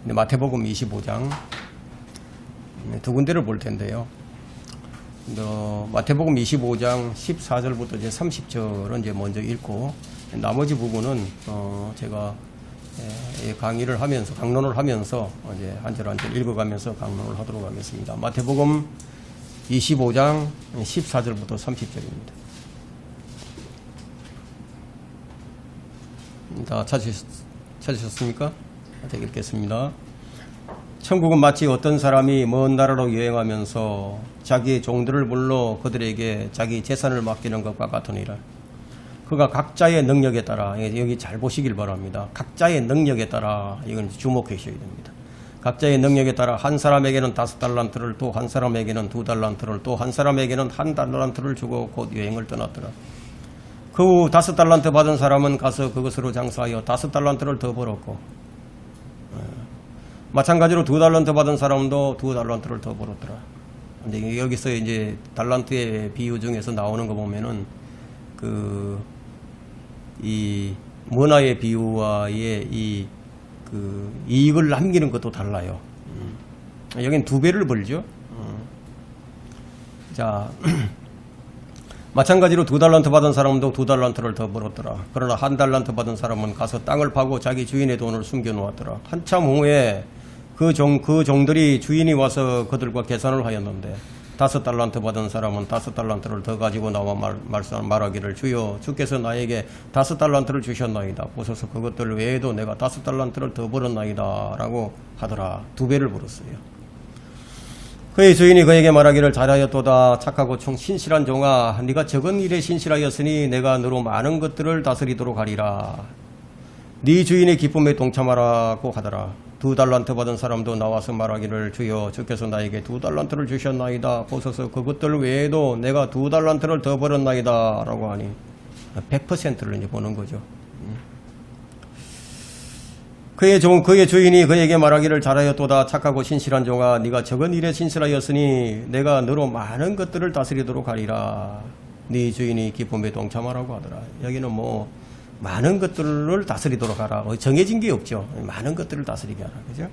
마태복음 25장 두 군데를 볼 텐데요. 마태복음 25장 14절부터 이제 30절은 이제 먼저 읽고, 나머지 부분은 제가 강의를 하면서, 강론을 하면서 이제 한 절 한 절 읽어가면서 강론을 하도록 하겠습니다. 마태복음 25장 14절부터 30절입니다. 다 찾으셨습니까? 읽겠습니다. 천국은 마치 어떤 사람이 먼 나라로 여행하면서 자기의 종들을 불러 그들에게 자기 재산을 맡기는 것과 같으니라. 그가 각자의 능력에 따라, 여기 잘 보시길 바랍니다. 각자의 능력에 따라, 이건 주목하셔야 됩니다. 각자의 능력에 따라 한 사람에게는 5달란트를, 또 한 사람에게는 2달란트를, 또 한 사람에게는 1달란트를 주고 곧 여행을 떠났더라. 그 후 5달란트 받은 사람은 가서 그것으로 장사하여 5달란트를 더 벌었고, 마찬가지로 2달란트 받은 사람도 2달란트를 더 벌었더라. 근데 여기서 이제 달란트의 비유 중에서 나오는 거 보면은 이 문화의 비유와의 이익을 남기는 것도 달라요. 여긴 2배를 벌죠. 자, 마찬가지로 2달란트 받은 사람도 2달란트를 더 벌었더라. 그러나 1달란트 받은 사람은 가서 땅을 파고 자기 주인의 돈을 숨겨 놓았더라. 한참 후에 그 종들이 주인이 와서 그들과 계산을 하였는데, 5달란트 받은 사람은 5달란트를 더 가지고 나와 말하기를, 주여, 주께서 나에게 5달란트를 주셨나이다. 보소서 그것들 외에도 내가 5달란트를 더 벌었나이다 라고 하더라. 2배를 벌었어요. 그의 주인이 그에게 말하기를, 잘하였도다 착하고 신실한 종아, 네가 적은 일에 신실하였으니 내가 너로 많은 것들을 다스리도록 하리라. 네 주인의 기쁨에 동참하라고 하더라. 2달란트 받은 사람도 나와서 말하기를, 주여, 주께서 나에게 2달란트를 주셨나이다. 보소서 그것들 외에도 내가 2달란트를 더 벌었나이다 라고 하니 100%를 이제 보는 거죠. 그의 주인이 그에게 말하기를, 잘하였도다 착하고 신실한 종아, 네가 적은 일에 신실하였으니 내가 너로 많은 것들을 다스리도록 하리라. 네 주인이 기쁨에 동참하라고 하더라. 여기는 많은 것들을 다스리도록 하라. 정해진 게 없죠. 많은 것들을 다스리게 하라. 그죠?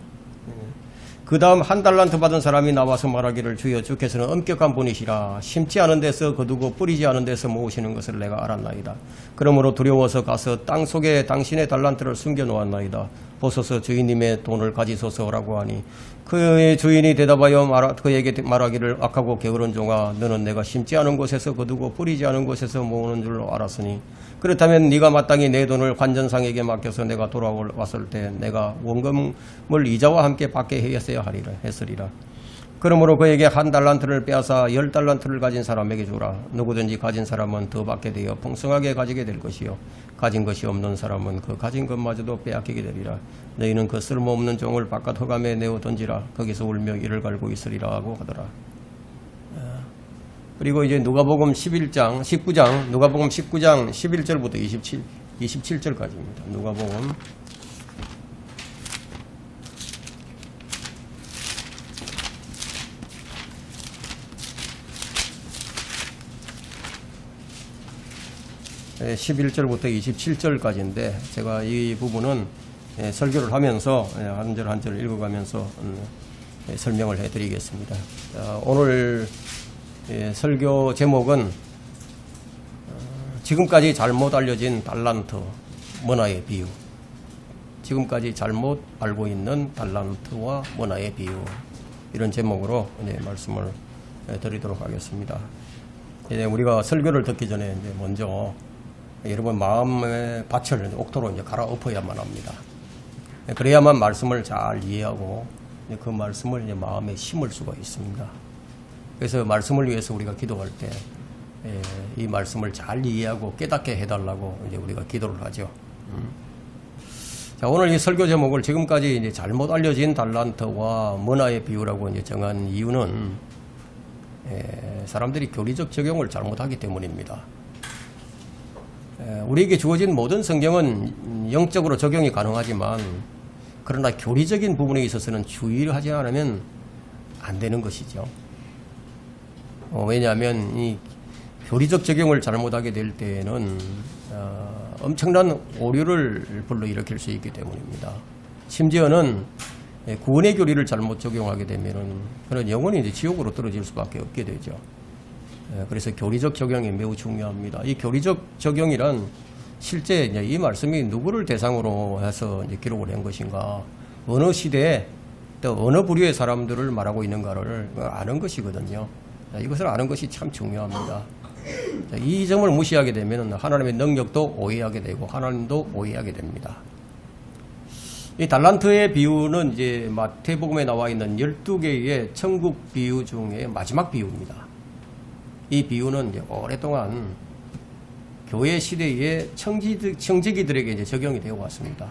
그 다음 1달란트 받은 사람이 나와서 말하기를, 주여, 주께서는 엄격한 분이시라. 심지 않은 데서 거두고 뿌리지 않은 데서 모으시는 것을 내가 알았나이다. 그러므로 두려워서 가서 땅 속에 당신의 달란트를 숨겨 놓았나이다. 보소서 주인님의 돈을 가지소서라고 하니, 그의 주인이 대답하여 그에게 말하기를, 악하고 게으른 종아, 너는 내가 심지 않은 곳에서 거두고 뿌리지 않은 곳에서 모으는 줄로 알았으니, 그렇다면 네가 마땅히 내 돈을 관전상에게 맡겨서 내가 돌아왔을 때 내가 원금을 이자와 함께 받게 했으리라. 그러므로 그에게 1달란트를 빼앗아 10달란트를 가진 사람에게 주라. 누구든지 가진 사람은 더 받게 되어 풍성하게 가지게 될 것이요, 가진 것이 없는 사람은 그 가진 것마저도 빼앗기게 되리라. 너희는 그 쓸모없는 종을 바깥 흑암에 내어 던지라. 거기서 울며 이를 갈고 있으리라 하고 하더라. 그리고 이제 누가복음 19장 11절부터 27절까지입니다. 누가복음 11절부터 27절까지인데, 제가 이 부분은 설교를 하면서 한 절 한 절 읽어가면서 설명을 해드리겠습니다. 오늘 설교 제목은 지금까지 잘못 알려진 달란트 문화의 비유. 지금까지 잘못 알고 있는 달란트와 문화의 비유, 이런 제목으로 말씀을 드리도록 하겠습니다. 우리가 설교를 듣기 전에 먼저 여러분 마음의 밭을 옥토로 갈아엎어야만 합니다. 그래야만 말씀을 잘 이해하고 그 말씀을 마음에 심을 수가 있습니다. 그래서 말씀을 위해서 우리가 기도할 때 이 말씀을 잘 이해하고 깨닫게 해달라고 우리가 기도를 하죠. 자, 오늘 이 설교 제목을 지금까지 잘못 알려진 달란트와 문화의 비유라고 정한 이유는 사람들이 교리적 적용을 잘못하기 때문입니다. 우리에게 주어진 모든 성경은 영적으로 적용이 가능하지만, 그러나 교리적인 부분에 있어서는 주의를 하지 않으면 안 되는 것이죠. 왜냐하면 이 교리적 적용을 잘못하게 될 때에는 엄청난 오류를 불러일으킬 수 있기 때문입니다. 심지어는 구원의 교리를 잘못 적용하게 되면은 그는 영원히 이제 지옥으로 떨어질 수밖에 없게 되죠. 그래서 교리적 적용이 매우 중요합니다. 이 교리적 적용이란 실제 이제 이 말씀이 누구를 대상으로 해서 이제 기록을 한 것인가, 어느 시대에 또 어느 부류의 사람들을 말하고 있는가를 아는 것이거든요. 이것을 아는 것이 참 중요합니다. 이 점을 무시하게 되면 하나님의 능력도 오해하게 되고 하나님도 오해하게 됩니다. 이 달란트의 비유는 이제 마태복음에 나와 있는 12개의 천국 비유 중에 마지막 비유입니다. 이 비유는 이제 오랫동안 교회 시대의 청지기들에게 이제 적용이 되어 왔습니다.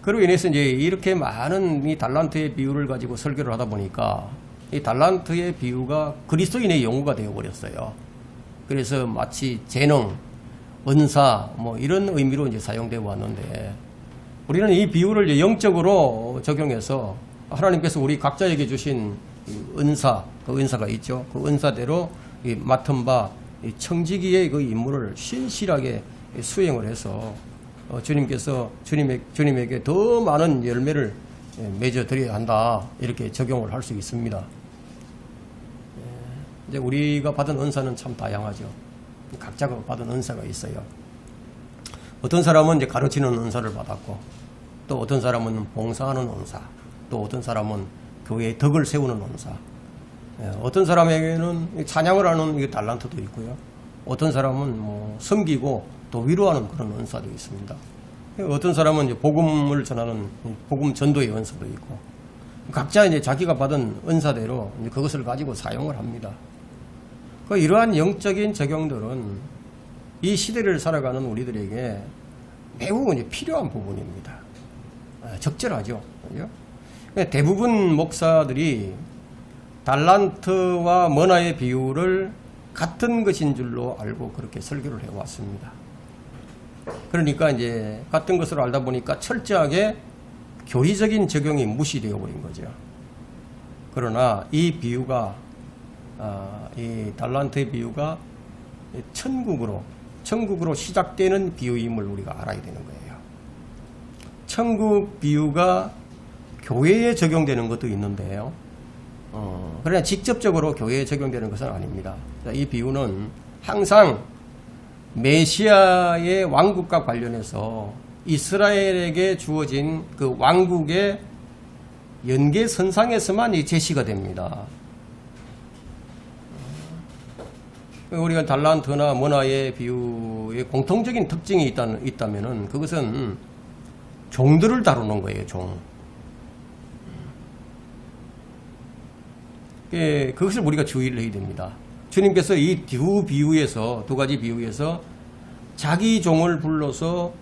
그로 인해서 이제 이렇게 많은 이 달란트의 비유를 가지고 설교를 하다 보니까 이 달란트의 비유가 그리스도인의 용어가 되어 버렸어요. 그래서 마치 재능, 은사 뭐 이런 의미로 이제 사용되어 왔는데, 우리는 이 비유를 이제 영적으로 적용해서 하나님께서 우리 각자에게 주신 은사, 그 은사가 있죠. 그 은사대로 이 맡은 바 이 청지기의 그 임무를 신실하게 수행을 해서 주님께서 주님에게 더 많은 열매를 맺어 드려야 한다, 이렇게 적용을 할 수 있습니다. 이제 우리가 받은 은사는 참 다양하죠. 각자가 받은 은사가 있어요. 어떤 사람은 이제 가르치는 은사를 받았고, 또 어떤 사람은 봉사하는 은사, 또 어떤 사람은 교회의 덕을 세우는 은사, 어떤 사람에게는 찬양을 하는 달란트도 있고요. 어떤 사람은 뭐 섬기고 또 위로하는 그런 은사도 있습니다. 어떤 사람은 이제 복음을 전하는 복음 전도의 은사도 있고, 각자 이제 자기가 받은 은사대로 이제 그것을 가지고 사용을 합니다. 이러한 영적인 적용들은 이 시대를 살아가는 우리들에게 매우 이제 필요한 부분입니다. 적절하죠. 그죠? 대부분 목사들이 달란트와 머나의 비유를 같은 것인 줄로 알고 그렇게 설교를 해왔습니다. 그러니까 이제 같은 것으로 알다 보니까 철저하게 교리적인 적용이 무시되어 버린 거죠. 그러나 이 비유가, 이 달란트의 비유가 천국으로 시작되는 비유임을 우리가 알아야 되는 거예요. 천국 비유가 교회에 적용되는 것도 있는데요. 그러나 직접적으로 교회에 적용되는 것은 아닙니다. 이 비유는 항상 메시아의 왕국과 관련해서 이스라엘에게 주어진 그 왕국의 연계선상에서만 제시가 됩니다. 우리가 달란트나 머나의 비유의 공통적인 특징이 있다면은 그것은 종들을 다루는 거예요, 종. 그것을 우리가 주의를 해야 됩니다. 주님께서 이 두 가지 비유에서 자기 종을 불러서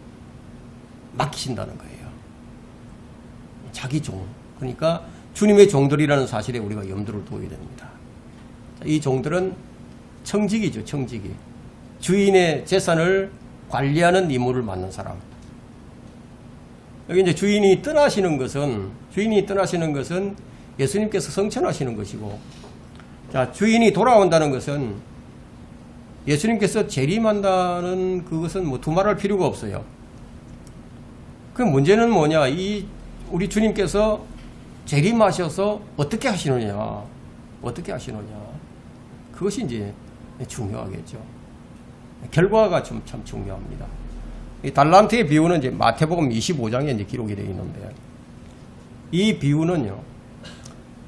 맡기신다는 거예요. 자기 종. 그러니까 주님의 종들이라는 사실에 우리가 염두를 둬야 됩니다. 이 종들은 청지기죠, 청지기. 주인의 재산을 관리하는 임무를 맡는 사람. 여기 이제 주인이 떠나시는 것은 예수님께서 성천하시는 것이고, 자, 주인이 돌아온다는 것은 예수님께서 재림한다는 그것은 뭐 두말할 필요가 없어요. 그 문제는 뭐냐? 우리 주님께서 재림하셔서 어떻게 하시느냐? 그것이 이제 중요하겠죠. 결과가 참 중요합니다. 이 달란트의 비유는 이제 마태복음 25장에 이제 기록이 되어 있는데, 이 비유는요,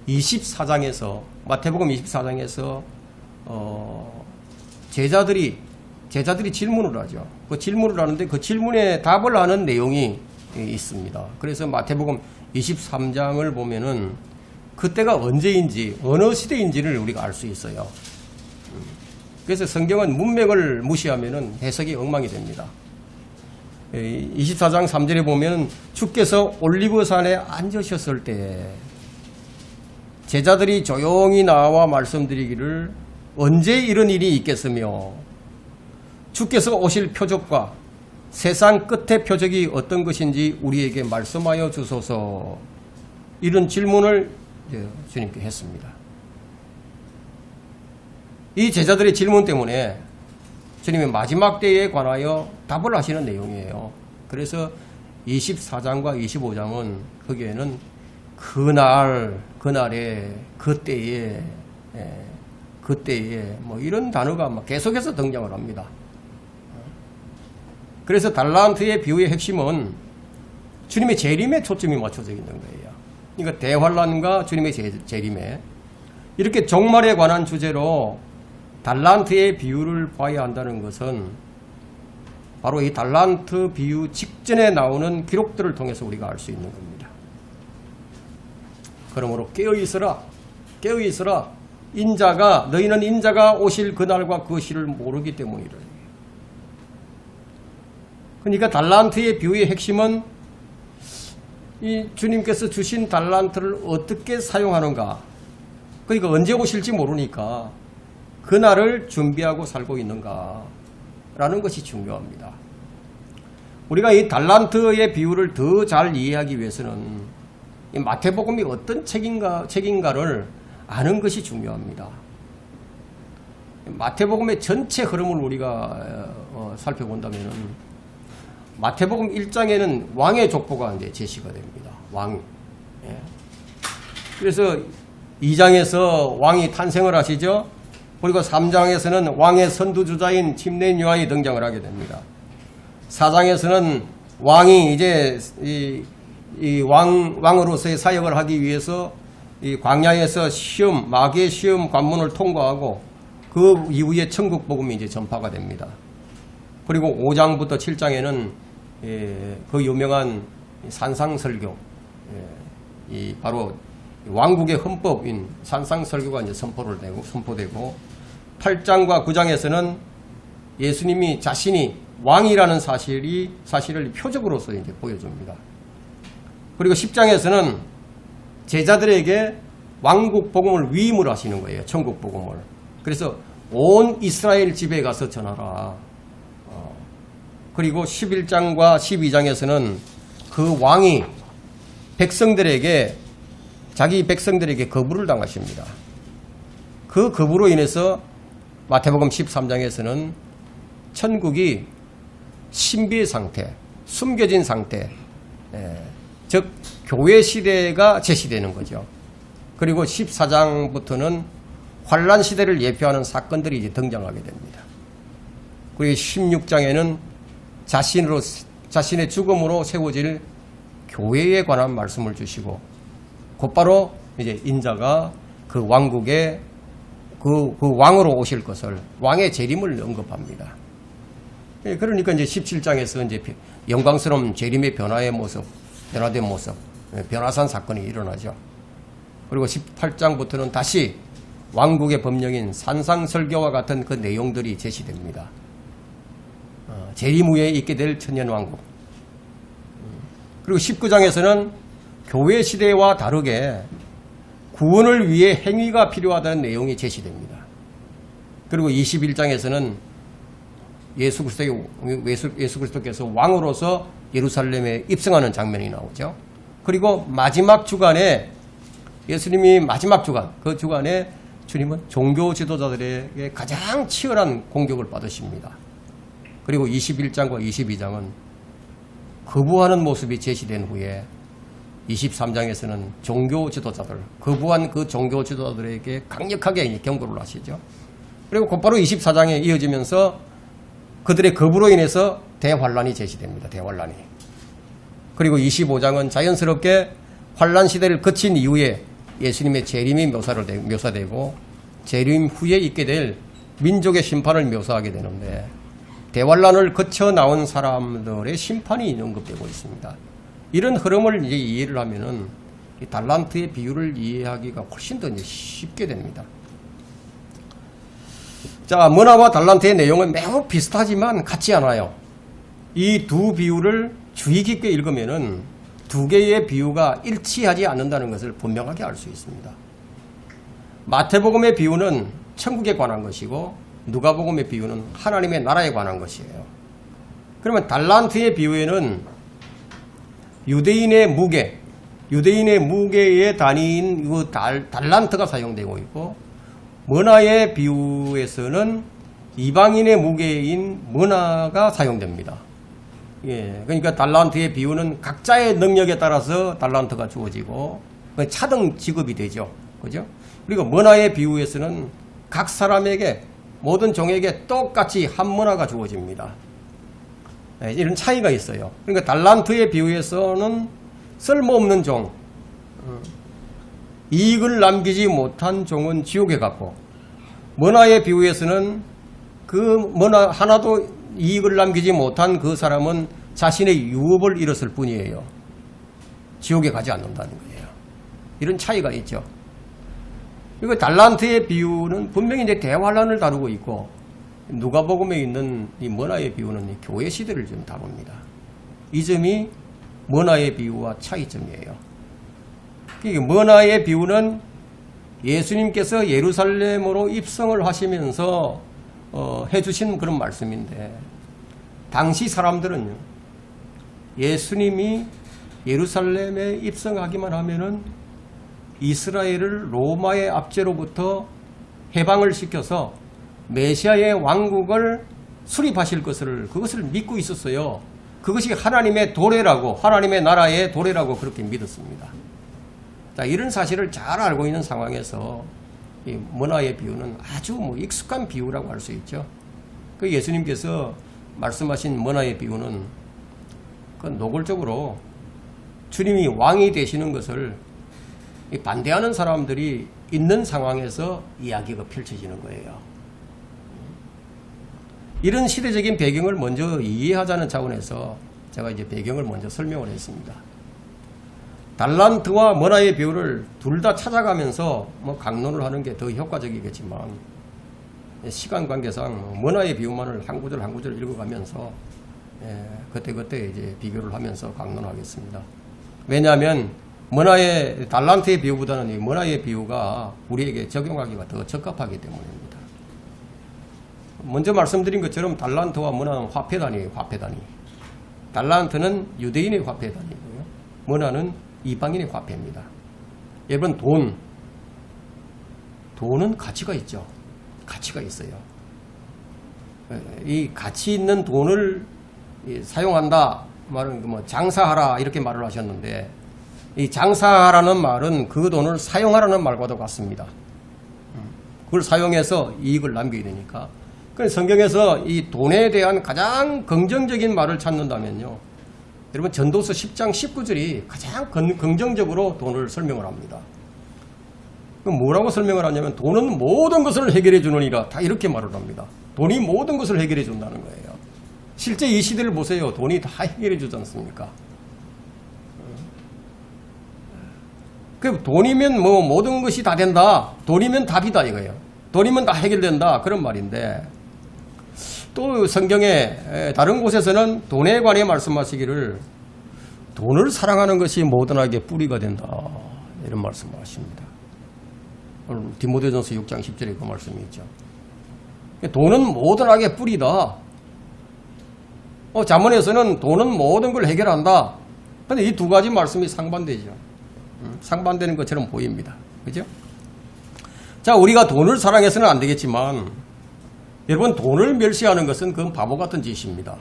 24장에서, 마태복음 24장에서, 제자들이 질문을 하죠. 그 질문을 하는데 그 질문에 답을 하는 내용이 있습니다. 그래서 마태복음 23장을 보면은 그때가 언제인지, 어느 시대인지를 우리가 알 수 있어요. 그래서 성경은 문맥을 무시하면은 해석이 엉망이 됩니다. 24장 3절에 보면 주께서 올리브산에 앉으셨을 때 제자들이 조용히 나와 말씀드리기를 언제 이런 일이 있겠으며 주께서 오실 표적과 세상 끝의 표적이 어떤 것인지 우리에게 말씀하여 주소서, 이런 질문을 주님께 했습니다. 이 제자들의 질문 때문에 주님이 마지막 때에 관하여 답을 하시는 내용이에요. 그래서 24장과 25장은 거기에는 그날에, 그때에 뭐 이런 단어가 막 계속해서 등장을 합니다. 그래서 달란트의 비유의 핵심은 주님의 재림에 초점이 맞춰져 있는 거예요. 그러니까 대환란과 주님의 재림에 이렇게 종말에 관한 주제로 달란트의 비유를 봐야 한다는 것은 바로 이 달란트 비유 직전에 나오는 기록들을 통해서 우리가 알 수 있는 겁니다. 그러므로 깨어있으라, 깨어있으라. 너희는 인자가 오실 그날과 그 시를 모르기 때문이라. 그러니까 달란트의 비유의 핵심은 이 주님께서 주신 달란트를 어떻게 사용하는가. 그러니까 언제 오실지 모르니까 그날을 준비하고 살고 있는가 라는 것이 중요합니다. 우리가 이 달란트의 비유를 더 잘 이해하기 위해서는 이 마태복음이 어떤 책인가를 아는 것이 중요합니다. 마태복음의 전체 흐름을 우리가 살펴본다면 마태복음 1장에는 왕의 족보가 이제 제시가 됩니다. 왕. 예. 그래서 2장에서 왕이 탄생을 하시죠. 그리고 3장에서는 왕의 선두주자인 침례인 요한이 등장을 하게 됩니다. 4장에서는 왕이 이제 왕으로서의 사역을 하기 위해서 이 광야에서 마귀의 시험 관문을 통과하고 그 이후에 천국 복음이 이제 전파가 됩니다. 그리고 5장부터 7장에는 그 유명한 산상설교, 바로 왕국의 헌법인 산상설교가 이제 선포되고 8장과 9장에서는 예수님이 자신이 왕이라는 사실을 표적으로서 이제 보여줍니다. 그리고 10장에서는 제자들에게 왕국 복음을 위임을 하시는 거예요. 천국 복음을. 그래서 온 이스라엘 집에 가서 전하라. 그리고 11장과 12장에서는 그 왕이 자기 백성들에게 거부를 당하십니다. 그 거부로 인해서 마태복음 13장에서는 천국이 신비의 상태, 숨겨진 상태, 즉 교회 시대가 제시되는 거죠. 그리고 14장부터는 환란 시대를 예표하는 사건들이 이제 등장하게 됩니다. 그리고 16장에는 자신의 죽음으로 세워질 교회에 관한 말씀을 주시고 곧바로 이제 인자가 그 왕국의 그 왕으로 오실 것을 왕의 재림을 언급합니다. 그러니까 이제 17장에서 이제 영광스러운 재림의 변화된 모습, 변화산 사건이 일어나죠. 그리고 18장부터는 다시 왕국의 법령인 산상설교와 같은 그 내용들이 제시됩니다. 재림 후에 있게 될 천년왕국. 그리고 19장에서는 교회 시대와 다르게 구원을 위해 행위가 필요하다는 내용이 제시됩니다. 그리고 21장에서는 예수 그리스도께서 왕으로서 예루살렘에 입성하는 장면이 나오죠. 그리고 마지막 주간에 예수님이 마지막 주간, 그 주간에 주님은 종교 지도자들에게 가장 치열한 공격을 받으십니다. 그리고 21장과 22장은 거부하는 모습이 제시된 후에 23장에서는 종교 지도자들, 거부한 그 종교 지도자들에게 강력하게 경고를 하시죠. 그리고 곧바로 24장에 이어지면서 그들의 거부로 인해서 대환란이 제시됩니다. 대환란이. 그리고 25장은 자연스럽게 환란 시대를 거친 이후에 예수님의 재림이 묘사되고 재림 후에 있게 될 민족의 심판을 묘사하게 되는데 대환란을 거쳐 나온 사람들의 심판이 언급되고 있습니다. 이런 흐름을 이제 이해를 하면은 이 달란트의 비유를 이해하기가 훨씬 더 이제 쉽게 됩니다. 자, 머나와 달란트의 내용은 매우 비슷하지만 같지 않아요. 이 두 비유를 주의 깊게 읽으면은 두 개의 비유가 일치하지 않는다는 것을 분명하게 알 수 있습니다. 마태복음의 비유는 천국에 관한 것이고 누가복음의 비유는 하나님의 나라에 관한 것이에요. 그러면 달란트의 비유에는 유대인의 무게의 단위인 그 달란트가 사용되고 있고 머나의 비유에서는 이방인의 무게인 머나가 사용됩니다. 그러니까 달란트의 비유는 각자의 능력에 따라서 달란트가 주어지고 차등 지급이 되죠. 그죠? 그리고 문화의 비유에서는 각 사람에게 모든 종에게 똑같이 한 문화가 주어집니다. 이런 차이가 있어요. 그러니까 달란트의 비유에서는 쓸모없는 종, 이익을 남기지 못한 종은 지옥에 갔고, 문화의 비유에서는 그 문화 하나도 이익을 남기지 못한 그 사람은 자신의 유업을 잃었을 뿐이에요. 지옥에 가지 않는다는 거예요. 이런 차이가 있죠. 그리고 달란트의 비유는 분명히 이제 대환란을 다루고 있고, 누가복음에 있는 이 문화의 비유는 이 교회 시대를 좀 다룹니다. 이 점이 문화의 비유와 차이점이에요. 이 문화의 비유는 예수님께서 예루살렘으로 입성을 하시면서 해주신 그런 말씀인데, 당시 사람들은요, 예수님이 예루살렘에 입성하기만 하면은 이스라엘을 로마의 압제로부터 해방을 시켜서 메시아의 왕국을 수립하실 그것을 믿고 있었어요. 그것이 하나님의 도래라고, 하나님의 나라의 도래라고 그렇게 믿었습니다. 자, 이런 사실을 잘 알고 있는 상황에서 이 문화의 비유는 아주 익숙한 비유라고 할 수 있죠. 그 예수님께서 말씀하신 문화의 비유는 그 노골적으로 주님이 왕이 되시는 것을 반대하는 사람들이 있는 상황에서 이야기가 펼쳐지는 거예요. 이런 시대적인 배경을 먼저 이해하자는 차원에서 제가 이제 배경을 먼저 설명을 했습니다. 달란트와 문화의 비유를 둘 다 찾아가면서 강론을 하는 게 더 효과적이겠지만, 시간 관계상 문화의 비유만을 한 구절 한 구절 읽어가면서 그때 이제 비교를 하면서 강론하겠습니다. 왜냐하면 달란트의 비유보다는 이 문화의 비유가 우리에게 적용하기가 더 적합하기 때문입니다. 먼저 말씀드린 것처럼 달란트와 문화는 화폐 단위예요. 화폐 단위. 달란트는 유대인의 화폐 단위고요. 문화는 이방인의 화폐입니다. 여러분, 돈은 가치가 있죠. 가치가 있어요. 이 가치 있는 돈을 사용한다 말은 장사하라 이렇게 말을 하셨는데, 이 장사하라는 말은 그 돈을 사용하라는 말과도 같습니다. 그걸 사용해서 이익을 남겨야 되니까. 그래서 성경에서 이 돈에 대한 가장 긍정적인 말을 찾는다면요, 여러분 전도서 10장 19절이 가장 긍정적으로 돈을 설명을 합니다. 뭐라고 설명을 하냐면, 돈은 모든 것을 해결해 주느니라, 다 이렇게 말을 합니다. 돈이 모든 것을 해결해 준다는 거예요. 실제 이 시대를 보세요. 돈이 다 해결해 주지 않습니까? 그 돈이면 모든 것이 다 된다. 돈이면 답이다 이거예요. 돈이면 다 해결된다. 그런 말인데, 또 성경의 다른 곳에서는 돈에 관해 말씀하시기를 돈을 사랑하는 것이 모든 악의 뿌리가 된다. 이런 말씀을 하십니다. 디모데전서 6장 10절에 그 말씀이 있죠. 돈은 모든 악의 뿌리다. 잠언에서는 돈은 모든 걸 해결한다. 그런데 이 두 가지 말씀이 상반되죠. 상반되는 것처럼 보입니다. 그죠? 자, 우리가 돈을 사랑해서는 안 되겠지만, 여러분, 돈을 멸시하는 것은 그건 바보 같은 짓입니다.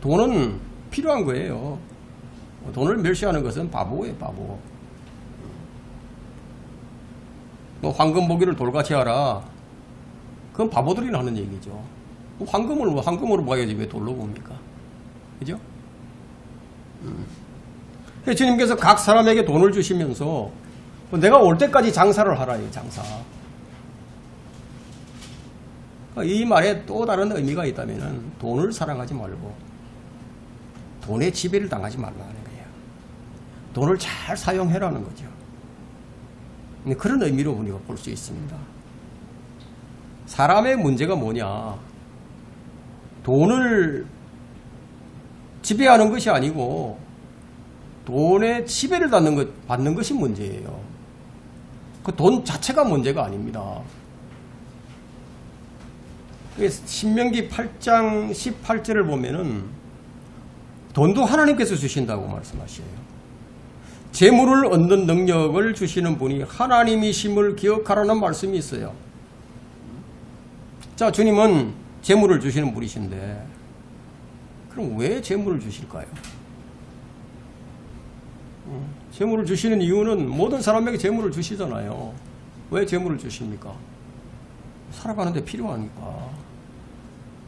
돈은 필요한 거예요. 돈을 멸시하는 것은 바보예요, 바보. 황금 보기를 돌같이 하라. 그건 바보들이 하는 얘기죠. 황금으로 봐야지 왜 돌로 봅니까? 그죠? 주님께서 각 사람에게 돈을 주시면서 내가 올 때까지 장사를 하라요, 장사. 이 말에 또 다른 의미가 있다면 돈을 사랑하지 말고 돈의 지배를 당하지 말라는 거예요. 돈을 잘 사용해라는 거죠. 그런 의미로 우리가 볼 수 있습니다. 사람의 문제가 뭐냐? 돈을 지배하는 것이 아니고 돈의 지배를 받는 것이 문제예요. 그 돈 자체가 문제가 아닙니다. 신명기 8장 18절을 보면은 돈도 하나님께서 주신다고 말씀하셔요. 재물을 얻는 능력을 주시는 분이 하나님이심을 기억하라는 말씀이 있어요. 자, 주님은 재물을 주시는 분이신데 그럼 왜 재물을 주실까요? 재물을 주시는 이유는 모든 사람에게 재물을 주시잖아요. 왜 재물을 주십니까? 살아가는데 필요하니까.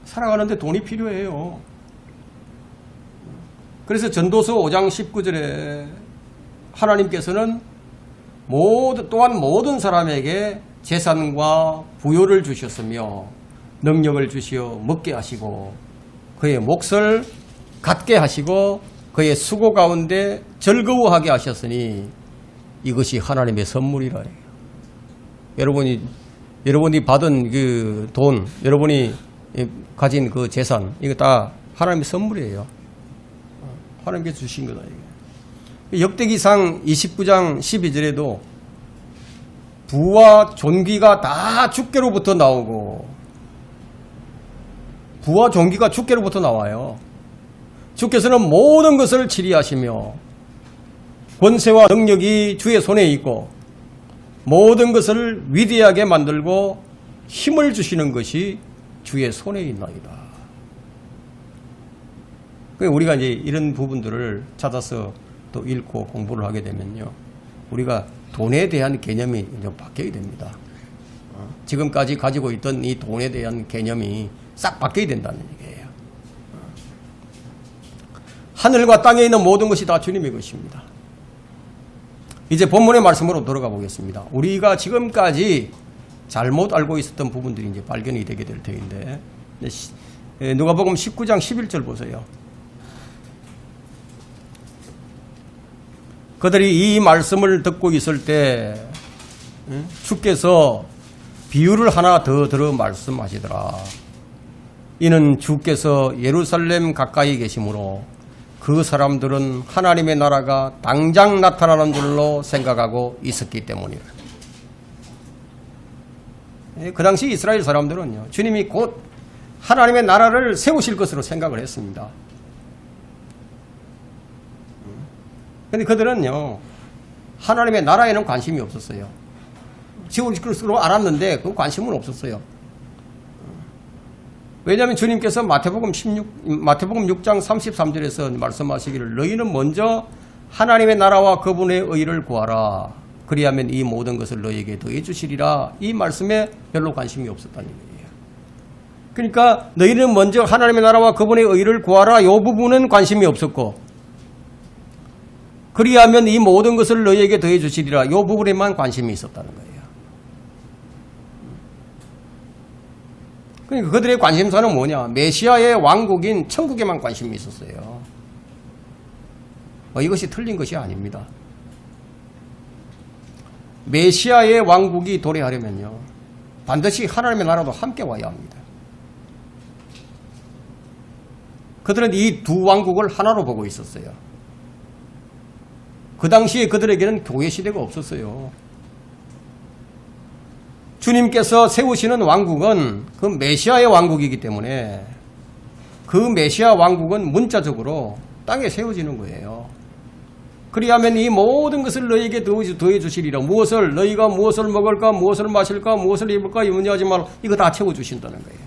살아가는데 돈이 필요해요. 그래서 전도서 5장 19절에 하나님께서는 또한 모든 사람에게 재산과 부요를 주셨으며 능력을 주시어 먹게 하시고 그의 몫을 갖게 하시고 그의 수고 가운데 즐거워하게 하셨으니 이것이 하나님의 선물이라 해요. 여러분이 받은 그 돈, 여러분이 가진 그 재산, 이거 다 하나님의 선물이에요. 하나님께서 주신 거다. 이게. 역대기상 29장 12절에도 부와 존귀가 다 주께로부터 나오고, 부와 존귀가 주께로부터 나와요. 주께서는 모든 것을 치리하시며 권세와 능력이 주의 손에 있고 모든 것을 위대하게 만들고 힘을 주시는 것이 주의 손에 있나이다. 우리가 이제 이런 부분들을 찾아서 또 읽고 공부를 하게 되면요, 우리가 돈에 대한 개념이 이제 바뀌어야 됩니다. 지금까지 가지고 있던 이 돈에 대한 개념이 싹 바뀌어야 된다는 얘기예요. 하늘과 땅에 있는 모든 것이 다 주님의 것입니다. 이제 본문의 말씀으로 들어가 보겠습니다. 우리가 지금까지 잘못 알고 있었던 부분들이 이제 발견이 되게 될 터인데, 누가복음 19장 11절 보세요. 그들이 이 말씀을 듣고 있을 때 주께서 비유를 하나 더 들어 말씀하시더라. 이는 주께서 예루살렘 가까이 계시므로 그 사람들은 하나님의 나라가 당장 나타나는 줄로 생각하고 있었기 때문이라. 그 당시 이스라엘 사람들은요, 주님이 곧 하나님의 나라를 세우실 것으로 생각을 했습니다. 그런데 그들은요, 하나님의 나라에는 관심이 없었어요. 세우실 것으로 알았는데 그 관심은 없었어요. 왜냐하면 주님께서 마태복음 6장 33절에서 말씀하시기를 너희는 먼저 하나님의 나라와 그분의 의를 구하라. 그리하면 이 모든 것을 너희에게 더해 주시리라. 이 말씀에 별로 관심이 없었다는 얘기예요. 그러니까 너희는 먼저 하나님의 나라와 그분의 의를 구하라. 이 부분은 관심이 없었고, 그리하면 이 모든 것을 너희에게 더해 주시리라. 이 부분에만 관심이 있었다는 거예요. 그러니까 그들의 관심사는 뭐냐? 메시아의 왕국인 천국에만 관심이 있었어요. 이것이 틀린 것이 아닙니다. 메시아의 왕국이 도래하려면요, 반드시 하나님의 나라도 함께 와야 합니다. 그들은 이 두 왕국을 하나로 보고 있었어요. 그 당시에 그들에게는 교회 시대가 없었어요. 주님께서 세우시는 왕국은 그 메시아의 왕국이기 때문에 그 메시아 왕국은 문자적으로 땅에 세워지는 거예요. 그리하면 이 모든 것을 너희에게 더해 주시리라. 너희가 무엇을 먹을까, 무엇을 마실까, 무엇을 입을까 염려하지 말고 이거 다 채워주신다는 거예요.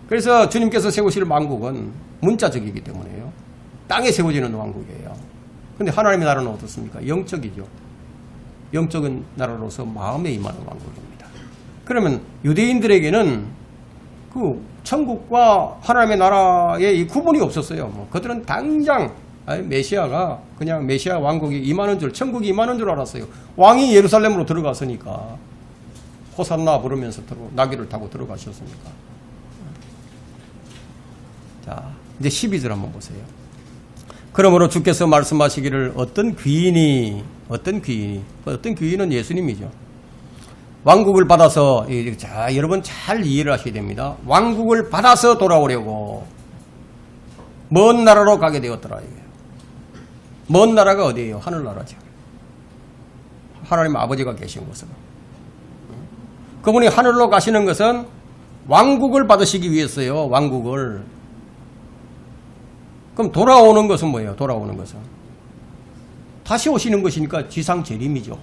그래서 주님께서 세우실 왕국은 문자적이기 때문에요, 땅에 세워지는 왕국이에요. 근데 하나님의 나라는 어떻습니까? 영적이죠. 영적인 나라로서 마음에 임하는 왕국입니다. 그러면 유대인들에게는 그 천국과 하나님의 나라의 이 구분이 없었어요. 그들은 당장 메시아가 그냥 메시아 왕국이 임하는 줄, 천국이 임하는 줄 알았어요. 왕이 예루살렘으로 들어갔으니까 호산나 부르면서 나귀를 타고 들어가셨으니까. 자, 이제 12절 한번 보세요. 그러므로 주께서 말씀하시기를 어떤 귀인은 예수님이죠. 왕국을 받아서, 자, 여러분 잘 이해를 하셔야 됩니다. 왕국을 받아서 돌아오려고 먼 나라로 가게 되었더라. 먼 나라가 어디예요? 하늘나라죠. 하나님 아버지가 계신 곳으로. 그분이 하늘로 가시는 것은 왕국을 받으시기 위해서요. 왕국을. 그럼 돌아오는 것은 뭐예요? 돌아오는 것은 다시 오시는 것이니까 지상 재림이죠.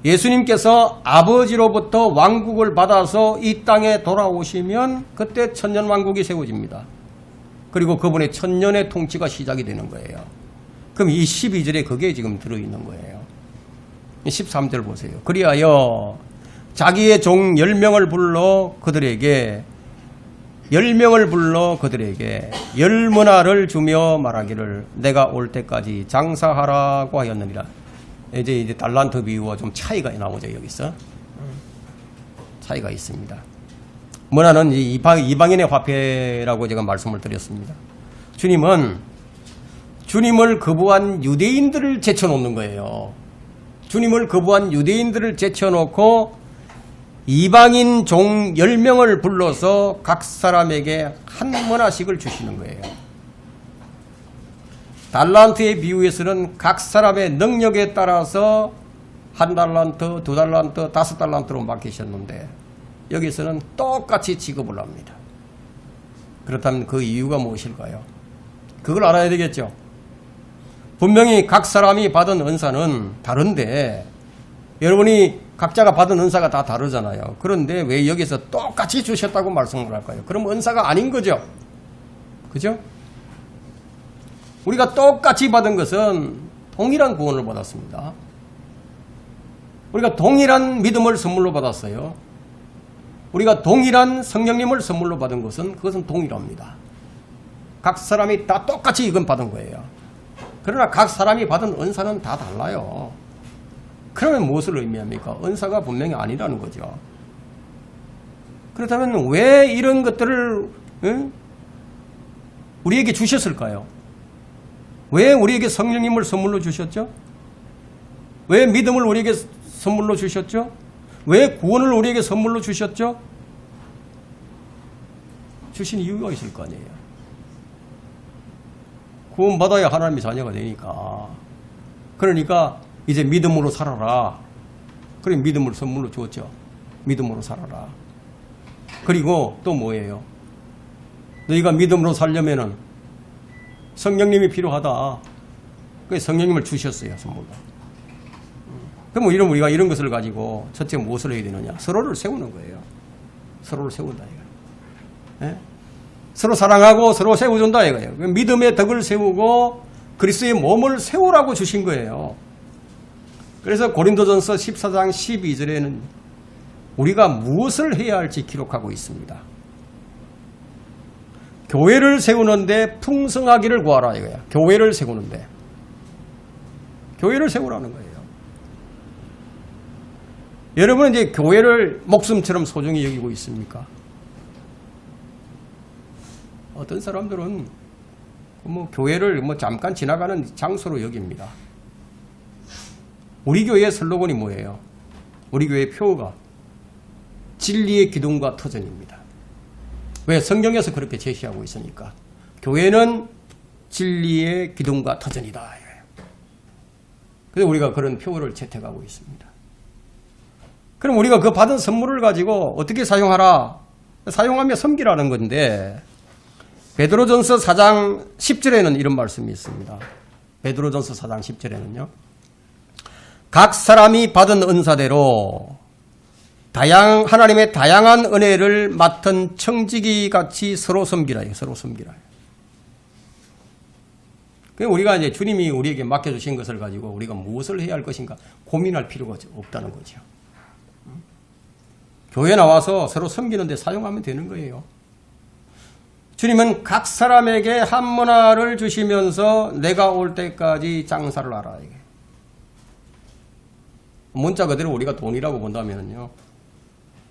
예수님께서 아버지로부터 왕국을 받아서 이 땅에 돌아오시면 그때 천년왕국이 세워집니다. 그리고 그분의 천년의 통치가 시작이 되는 거예요. 그럼 이 12절에 그게 지금 들어있는 거예요. 13절 보세요. 그리하여 자기의 종 10명을 불러 그들에게 10명을 불러 그들에게 열문화를 주며 말하기를 내가 올 때까지 장사하라고 하였느니라. 이제 달란트 비유와 좀 차이가 나오죠. 여기서 차이가 있습니다. 문화는 이방인의 화폐라고 제가 말씀을 드렸습니다. 주님은 주님을 거부한 유대인들을 제쳐놓는 거예요. 주님을 거부한 유대인들을 제쳐놓고 이방인 종 10명을 불러서 각 사람에게 한 문화씩을 주시는 거예요. 달란트의 비유에서는 각 사람의 능력에 따라서 1달란트, 2달란트, 5달란트로 맡기셨는데 여기서는 똑같이 지급을 합니다. 그렇다면 그 이유가 무엇일까요? 그걸 알아야 되겠죠. 분명히 각 사람이 받은 은사는 다른데 여러분이 각자가 받은 은사가 다 다르잖아요. 그런데 왜 여기서 똑같이 주셨다고 말씀을 할까요? 그럼 은사가 아닌 거죠. 그죠? 우리가 똑같이 받은 것은 동일한 구원을 받았습니다. 우리가 동일한 믿음을 선물로 받았어요. 우리가 동일한 성령님을 선물로 받은 것은 그것은 동일합니다. 각 사람이 다 똑같이 이건 받은 거예요. 그러나 각 사람이 받은 은사는 다 달라요. 그러면 무엇을 의미합니까? 은사가 분명히 아니라는 거죠. 그렇다면 왜 이런 것들을 우리에게 주셨을까요? 왜 우리에게 성령님을 선물로 주셨죠? 왜 믿음을 우리에게 선물로 주셨죠? 왜 구원을 우리에게 선물로 주셨죠? 주신 이유가 있을 거 아니에요. 구원받아야 하나님의 자녀가 되니까. 그러니까 이제 믿음으로 살아라. 그래 믿음을 선물로 주었죠. 믿음으로 살아라. 그리고 또 뭐예요? 너희가 믿음으로 살려면은 성령님이 필요하다. 그래서 성령님을 주셨어요. 선물로. 그럼 이런 우리가 이런 것을 가지고 첫째 무엇을 해야 되느냐? 서로를 세우는 거예요. 서로를 세운다 이거예요. 예? 서로 사랑하고 서로 세워준다 이거예요. 믿음의 덕을 세우고 그리스도의 몸을 세우라고 주신 거예요. 그래서 고린도전서 14장 12절에는 우리가 무엇을 해야 할지 기록하고 있습니다. 교회를 세우는데 풍성하기를 구하라 이거예요. 교회를 세우는데. 교회를 세우라는 거예요. 여러분은 이제 교회를 목숨처럼 소중히 여기고 있습니까? 어떤 사람들은 교회를 잠깐 지나가는 장소로 여깁니다. 우리 교회의 슬로건이 뭐예요? 우리 교회의 표어가 진리의 기둥과 터전입니다. 왜? 성경에서 그렇게 제시하고 있으니까. 교회는 진리의 기둥과 터전이다. 그래서 우리가 그런 표어를 채택하고 있습니다. 그럼 우리가 그 받은 선물을 가지고 어떻게 사용하라? 사용하며 섬기라는 건데 베드로전서 4장 10절에는 이런 말씀이 있습니다. 베드로전서 4장 10절에는요. 각 사람이 받은 은사대로 하나님의 다양한 은혜를 맡은 청지기 같이 서로 섬기라. 서로 섬기라. 우리가 이제 주님이 우리에게 맡겨주신 것을 가지고 우리가 무엇을 해야 할 것인가 고민할 필요가 없다는 거죠. 교회 나와서 서로 섬기는데 사용하면 되는 거예요. 주님은 각 사람에게 한 문화를 주시면서 내가 올 때까지 장사를 하라. 이게. 문자 그대로 우리가 돈이라고 본다면요.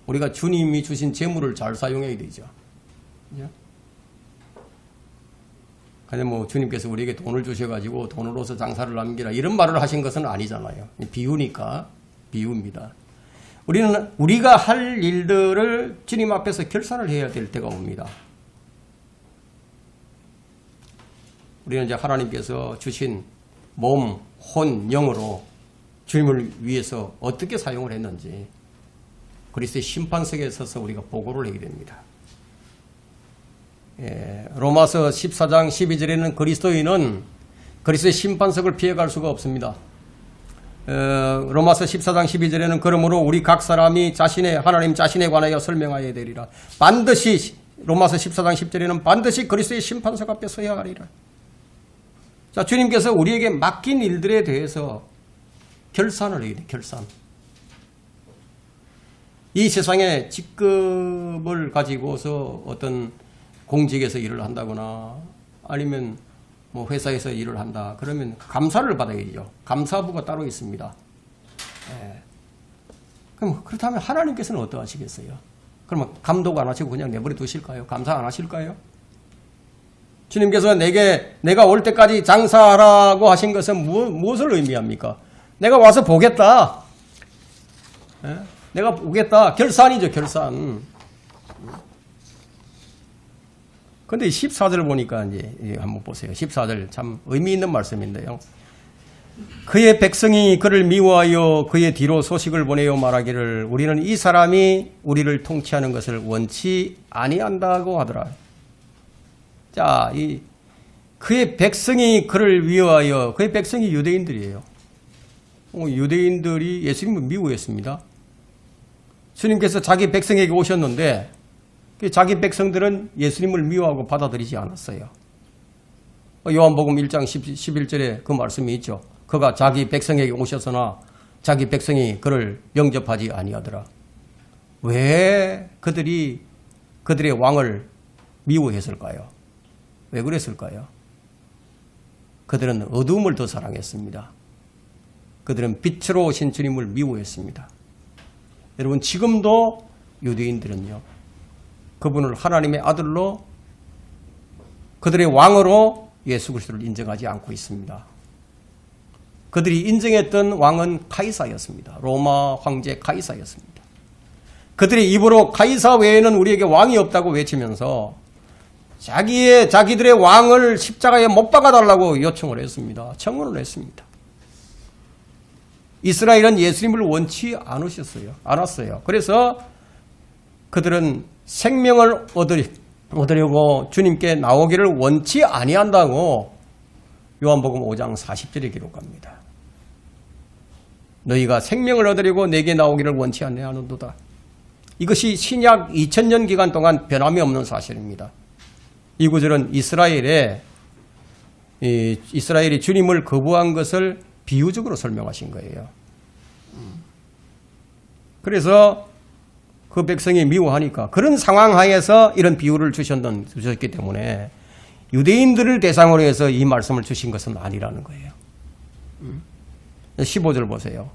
우리가 주님이 주신 재물을 잘 사용해야 되죠. 그냥 주님께서 우리에게 돈을 주셔가지고 돈으로서 장사를 남기라 이런 말을 하신 것은 아니잖아요. 비유니까 비유입니다. 우리가 할 일들을 주님 앞에서 결산을 해야 될 때가 옵니다. 우리는 이제 하나님께서 주신 몸, 혼, 영으로 주님을 위해서 어떻게 사용을 했는지 그리스도의 심판석에 서서 우리가 보고를 하게 됩니다. 로마서 14장 12절에는 그리스도인은 그리스도의 심판석을 피해갈 수가 없습니다. 로마서 14장 12절에는 그러므로 우리 각 사람이 하나님 자신에 관하여 설명하여야 되리라. 반드시 로마서 14장 10절에는 반드시 그리스도의 심판석 앞에 서야 하리라. 자, 주님께서 우리에게 맡긴 일들에 대해서 결산을 해야 돼, 결산. 이 세상에 직급을 가지고서 어떤 공직에서 일을 한다거나 아니면 뭐 회사에서 일을 한다. 그러면 감사를 받아야죠. 감사부가 따로 있습니다. 예. 그럼 그렇다면 하나님께서는 어떠하시겠어요? 그러면 감독 안 하시고 그냥 내버려 두실까요? 감사 안 하실까요? 주님께서 내가 올 때까지 장사하라고 하신 것은 무엇을 의미합니까? 내가 와서 보겠다. 예? 내가 보겠다. 결산이죠, 결산. 근데 14절 보니까 이제 한번 보세요. 14절 참 의미 있는 말씀인데요. 그의 백성이 그를 미워하여 그의 뒤로 소식을 보내어 말하기를 우리는 이 사람이 우리를 통치하는 것을 원치 아니한다고 하더라. 자, 그의 백성이 그를 미워하여, 그의 백성이 유대인들이에요. 유대인들이 예수님을 미워했습니다. 주님께서 자기 백성에게 오셨는데 자기 백성들은 예수님을 미워하고 받아들이지 않았어요. 요한복음 1장 11절에 그 말씀이 있죠. 그가 자기 백성에게 오셨으나 자기 백성이 그를 영접하지 아니하더라. 왜 그들이 그들의 왕을 미워했을까요? 왜 그랬을까요? 그들은 어두움을 더 사랑했습니다. 그들은 빛으로 오신 주님을 미워했습니다. 여러분, 지금도 유대인들은요, 그분을 하나님의 아들로 그들의 왕으로 예수 그리스도를 인정하지 않고 있습니다. 그들이 인정했던 왕은 카이사였습니다. 로마 황제 카이사였습니다. 그들의 입으로 카이사 외에는 우리에게 왕이 없다고 외치면서 자기들의 왕을 십자가에 못 박아달라고 요청을 했습니다. 청원을 했습니다. 이스라엘은 예수님을 원치 않았어요. 그래서 그들은 생명을 얻으려고 주님께 나오기를 원치 아니한다고 요한복음 5장 40절에 기록합니다. 너희가 생명을 얻으려고 내게 나오기를 원치 아니하는도다. 이것이 신약 2000년 기간 동안 변함이 없는 사실입니다. 이 구절은 이스라엘이 주님을 거부한 것을 비유적으로 설명하신 거예요. 그래서 그 백성이 미워하니까 그런 상황 하에서 이런 비유를 주셨기 때문에 유대인들을 대상으로 해서 이 말씀을 주신 것은 아니라는 거예요. 15절 보세요.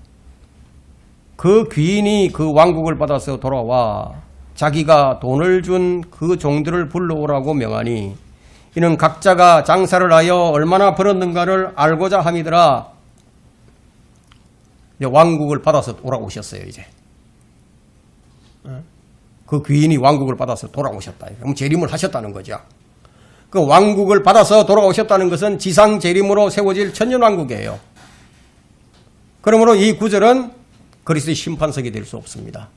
그 귀인이 그 왕국을 받아서 돌아와 자기가 돈을 준 그 종들을 불러오라고 명하니 이는 각자가 장사를 하여 얼마나 벌었는가를 알고자 함이더라. 이제 왕국을 받아서 돌아오셨어요. 이제 그 귀인이 왕국을 받아서 돌아오셨다. 그럼 재림을 하셨다는 거죠. 그 왕국을 받아서 돌아오셨다는 것은 지상 재림으로 세워질 천년왕국이에요. 그러므로 이 구절은 그리스도의 심판석이 될 수 없습니다.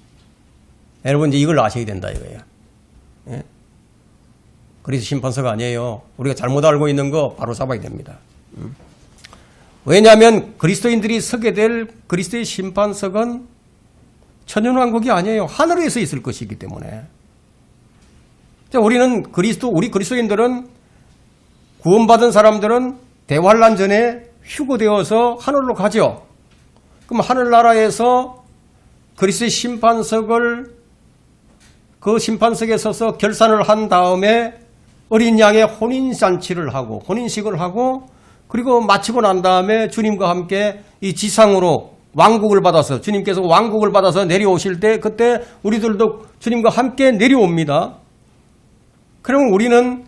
여러분 이제 이걸 아셔야 된다 이거예요. 예? 그리스도 심판석 아니에요. 우리가 잘못 알고 있는 거 바로 잡아야 됩니다. 왜냐하면 그리스도인들이 서게 될 그리스도의 심판석은 천년왕국이 아니에요. 하늘에서 있을 것이기 때문에. 자, 우리 그리스도인들은 구원받은 사람들은 대환란 전에 휴거되어서 하늘로 가죠. 그럼 하늘나라에서 그리스도의 심판석을 그 심판석에 서서 결산을 한 다음에 어린 양의 혼인잔치를 하고 혼인식을 하고 그리고 마치고 난 다음에 주님과 함께 이 지상으로 왕국을 받아서 주님께서 왕국을 받아서 내려오실 때 그때 우리들도 주님과 함께 내려옵니다. 그러면 우리는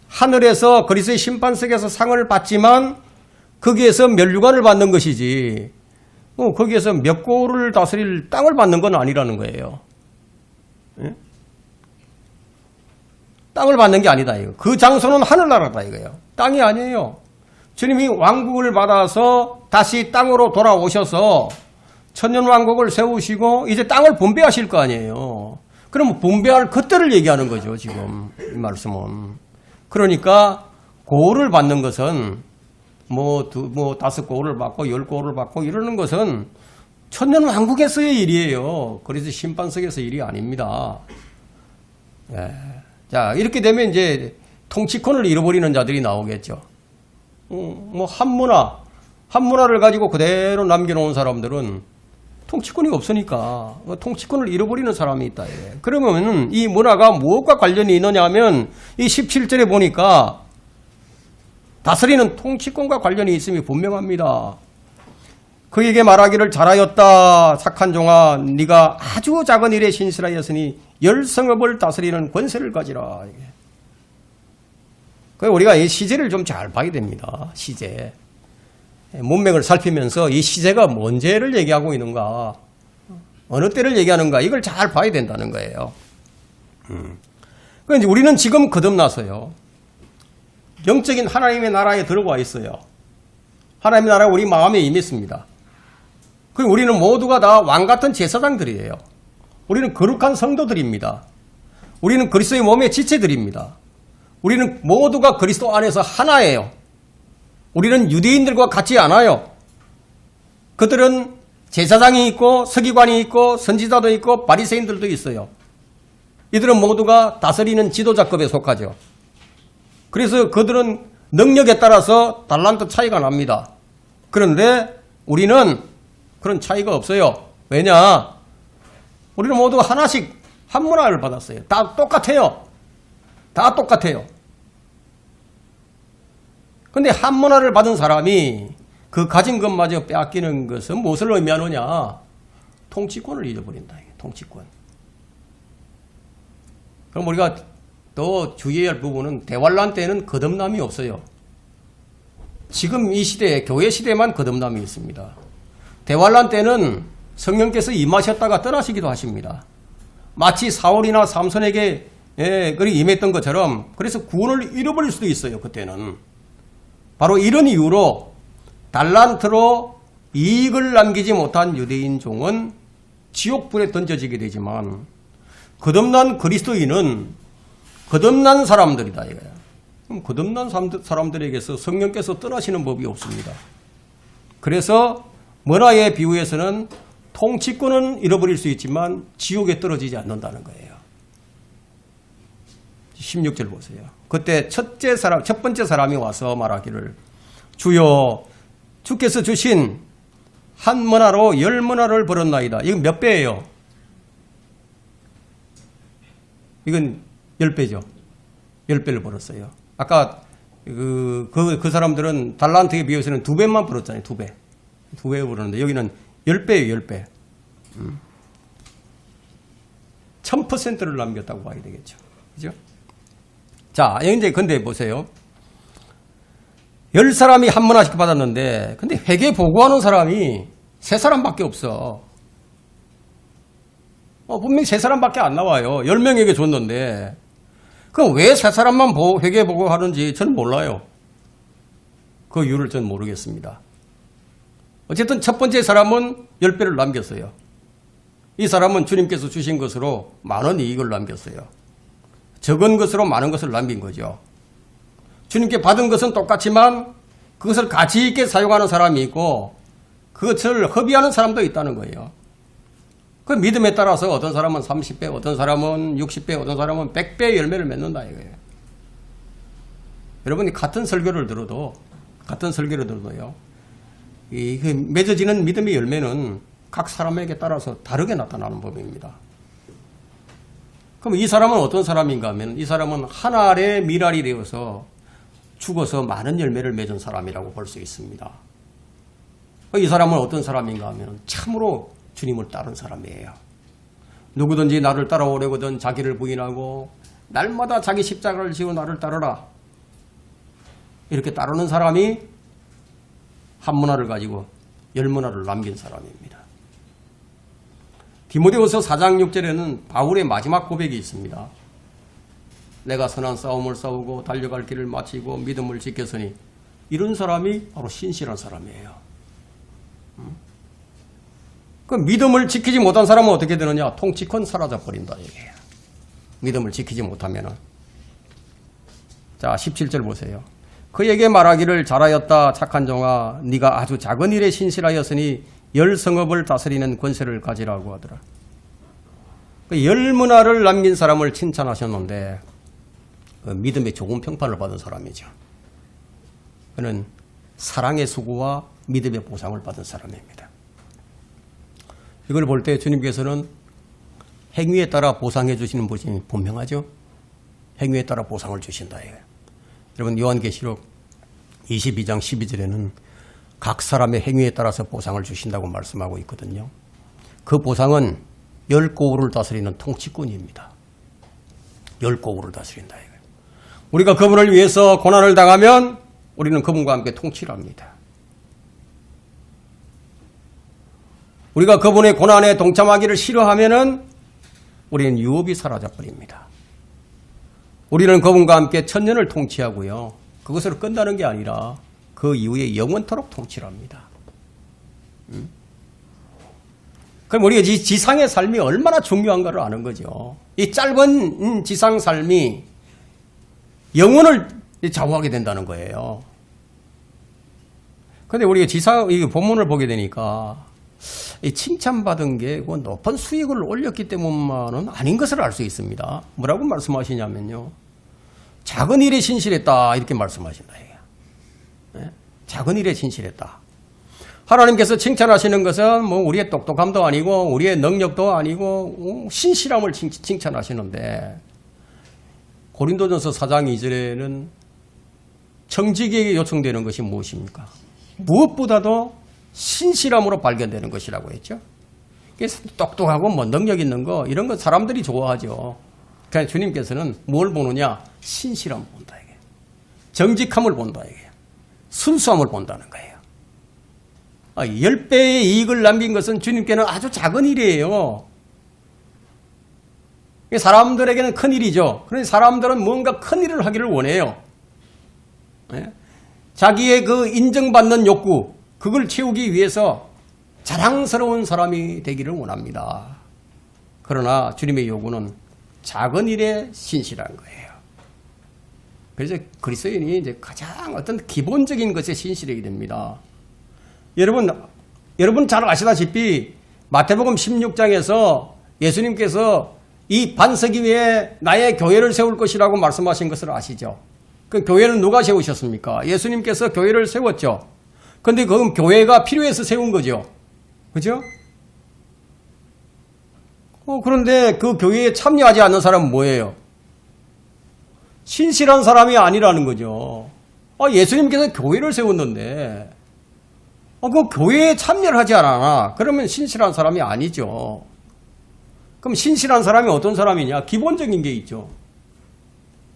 하늘에서 그리스도의 심판석에서 상을 받지만 거기에서 멸류관을 받는 것이지 거기에서 몇 고를 다스릴 땅을 받는 건 아니라는 거예요. 예? 땅을 받는 게 아니다 이거. 그 장소는 하늘나라다 이거예요. 땅이 아니에요. 주님이 왕국을 받아서 다시 땅으로 돌아오셔서 천년왕국을 세우시고 이제 땅을 분배하실 거 아니에요. 그럼 분배할 그때를 얘기하는 거죠 지금 이 말씀은. 그러니까 고를 받는 것은 뭐 5고를 받고 10고를 받고 이러는 것은 천년왕국에서의 일이에요. 그래서 심판석에서 일이 아닙니다. 예. 자, 이렇게 되면 이제 통치권을 잃어버리는 자들이 나오겠죠. 뭐 한문화를 가지고 그대로 남겨놓은 사람들은 통치권이 없으니까 통치권을 잃어버리는 사람이 있다. 그러면 이 문화가 무엇과 관련이 있느냐 하면 이 17절에 보니까 다스리는 통치권과 관련이 있음이 분명합니다. 그에게 말하기를 잘하였다 착한 종아 네가 아주 작은 일에 신실하였으니 열 성읍을 다스리는 권세를 가지라. 우리가 이 시제를 좀 잘 봐야 됩니다. 시제. 문맥을 살피면서 이 시제가 뭔 죄를 얘기하고 있는가, 어느 때를 얘기하는가, 이걸 잘 봐야 된다는 거예요. 그러니까 우리는 지금 거듭나서요, 영적인 하나님의 나라에 들어와 있어요. 하나님의 나라가 우리 마음에 임했습니다. 그리고 우리는 모두가 다 왕같은 제사장들이에요. 우리는 거룩한 성도들입니다. 우리는 그리스도의 몸의 지체들입니다. 우리는 모두가 그리스도 안에서 하나예요. 우리는 유대인들과 같지 않아요. 그들은 제사장이 있고 서기관이 있고 선지자도 있고 바리새인들도 있어요. 이들은 모두가 다스리는 지도자급에 속하죠. 그래서 그들은 능력에 따라서 달란트 차이가 납니다. 그런데 우리는 그런 차이가 없어요. 왜냐? 우리는 모두 하나씩 한 문화를 받았어요. 다 똑같아요. 다 똑같아요. 근데 한 문화를 받은 사람이 그 가진 것마저 빼앗기는 것은 무엇을 의미하느냐? 통치권을 잃어버린다. 통치권. 그럼 우리가 또 주의해야 할 부분은 대환란 때는 거듭남이 없어요. 지금 이 시대에 교회 시대에만 거듭남이 있습니다. 대환란 때는 성령께서 임하셨다가 떠나시기도 하십니다. 마치 사울이나 삼손에게 임했던 것처럼 그래서 구원을 잃어버릴 수도 있어요. 그때는. 바로 이런 이유로 달란트로 이익을 남기지 못한 유대인 종은 지옥불에 던져지게 되지만 거듭난 그리스도인은 거듭난 사람들이다 이거야. 그럼 거듭난 사람들에게서 성령께서 떠나시는 법이 없습니다. 그래서 문화의 비유에서는 통치권은 잃어버릴 수 있지만 지옥에 떨어지지 않는다는 거예요. 16절 보세요. 그때 첫 번째 사람이 와서 말하기를 주여 주께서 주신 한 문화로 10문화를 벌었나이다. 이건 몇 배예요? 이건 10배죠. 10배를 벌었어요. 아까 그 사람들은 달란트에 비해서는 2배만 벌었잖아요. 2배. 2배 벌었는데 여기는 10배예요. 10배. 1000%를 남겼다고 봐야 되겠죠. 그죠? 자, 이제 근데 보세요. 10사람이 한 문화씩 받았는데, 근데 회계 보고하는 사람이 3사람밖에 없어. 분명히 3사람밖에 안 나와요. 10명에게 줬는데. 그럼 왜 3사람만 회계 보고하는지 저는 몰라요. 그 이유를 저는 모르겠습니다. 어쨌든 첫 번째 사람은 10배를 남겼어요. 이 사람은 주님께서 주신 것으로 많은 이익을 남겼어요. 적은 것으로 많은 것을 남긴 거죠. 주님께 받은 것은 똑같지만 그것을 가치 있게 사용하는 사람이 있고 그것을 허비하는 사람도 있다는 거예요. 그 믿음에 따라서 어떤 사람은 30배, 어떤 사람은 60배, 어떤 사람은 100배의 열매를 맺는다 이거예요. 여러분이 같은 설교를 들어도요, 이 맺어지는 믿음의 열매는 각 사람에게 따라서 다르게 나타나는 법입니다. 그럼 이 사람은 어떤 사람인가 하면 이 사람은 한 알의 밀알이 되어서 죽어서 많은 열매를 맺은 사람이라고 볼 수 있습니다. 이 사람은 어떤 사람인가 하면 참으로 주님을 따른 사람이에요. 누구든지 나를 따라오려거든 자기를 부인하고 날마다 자기 십자가를 지고 나를 따르라. 이렇게 따르는 사람이 한 문화를 가지고 10문화를 남긴 사람입니다. 디모데후서 4장 6절에는 바울의 마지막 고백이 있습니다. 내가 선한 싸움을 싸우고 달려갈 길을 마치고 믿음을 지켰으니 이런 사람이 바로 신실한 사람이에요. 그 믿음을 지키지 못한 사람은 어떻게 되느냐? 통치권 사라져버린다 얘기예요. 믿음을 지키지 못하면은. 자, 17절 보세요. 그에게 말하기를 잘하였다 착한 종아 네가 아주 작은 일에 신실하였으니 10성읍을 다스리는 권세를 가지라고 하더라. 10문화를 남긴 사람을 칭찬하셨는데 믿음의 좋은 평판을 받은 사람이죠. 그는 사랑의 수고와 믿음의 보상을 받은 사람입니다. 이걸 볼 때 주님께서는 행위에 따라 보상해 주시는 분이 분명하죠. 행위에 따라 보상을 주신다. 여러분 요한계시록 22장 12절에는 각 사람의 행위에 따라서 보상을 주신다고 말씀하고 있거든요. 그 보상은 10고울을 다스리는 통치꾼입니다. 10고울을 다스린다. 우리가 그분을 위해서 고난을 당하면 우리는 그분과 함께 통치를 합니다. 우리가 그분의 고난에 동참하기를 싫어하면은 우리는 유업이 사라져버립니다. 우리는 그분과 함께 천년을 통치하고요. 그것으로 끝나는 게 아니라 그 이후에 영원토록 통치를 합니다. 그럼 우리가 이 지상의 삶이 얼마나 중요한가를 아는 거죠. 이 짧은 지상 삶이 영혼을 좌우하게 된다는 거예요. 그런데 우리가 이 본문을 보게 되니까 이 칭찬받은 게 높은 수익을 올렸기 때문만은 아닌 것을 알 수 있습니다. 뭐라고 말씀하시냐면요. 작은 일에 신실했다 이렇게 말씀하신다. 네? 작은 일에 신실했다. 하나님께서 칭찬하시는 것은 뭐 우리의 똑똑함도 아니고 우리의 능력도 아니고 신실함을 칭찬하시는데 고린도전서 4장 2절에는 정직에게 요청되는 것이 무엇입니까? 무엇보다도 신실함으로 발견되는 것이라고 했죠. 그래서 똑똑하고 뭐 능력 있는 거 이런 거 사람들이 좋아하죠. 그러니까 주님께서는 뭘 보느냐? 신실함을 본다 이게. 정직함을 본다 이게. 순수함을 본다는 거예요. 10배의 이익을 남긴 것은 주님께는 아주 작은 일이에요. 사람들에게는 큰 일이죠. 그런데 사람들은 뭔가 큰 일을 하기를 원해요. 자기의 그 인정받는 욕구 그걸 채우기 위해서 자랑스러운 사람이 되기를 원합니다. 그러나 주님의 요구는 작은 일에 신실한 거예요. 그래서 그리스도인이 이제 가장 어떤 기본적인 것에 신실하게 됩니다. 여러분 잘 아시다시피 마태복음 16장에서 예수님께서 이 반석 위에 나의 교회를 세울 것이라고 말씀하신 것을 아시죠? 그 교회는 누가 세우셨습니까? 예수님께서 교회를 세웠죠. 근데 그건 교회가 필요해서 세운 거죠. 그죠? 그런데 그 교회에 참여하지 않는 사람은 뭐예요? 신실한 사람이 아니라는 거죠. 예수님께서 교회를 세웠는데 그 교회에 참여를 하지 않아. 그러면 신실한 사람이 아니죠. 그럼 신실한 사람이 어떤 사람이냐? 기본적인 게 있죠.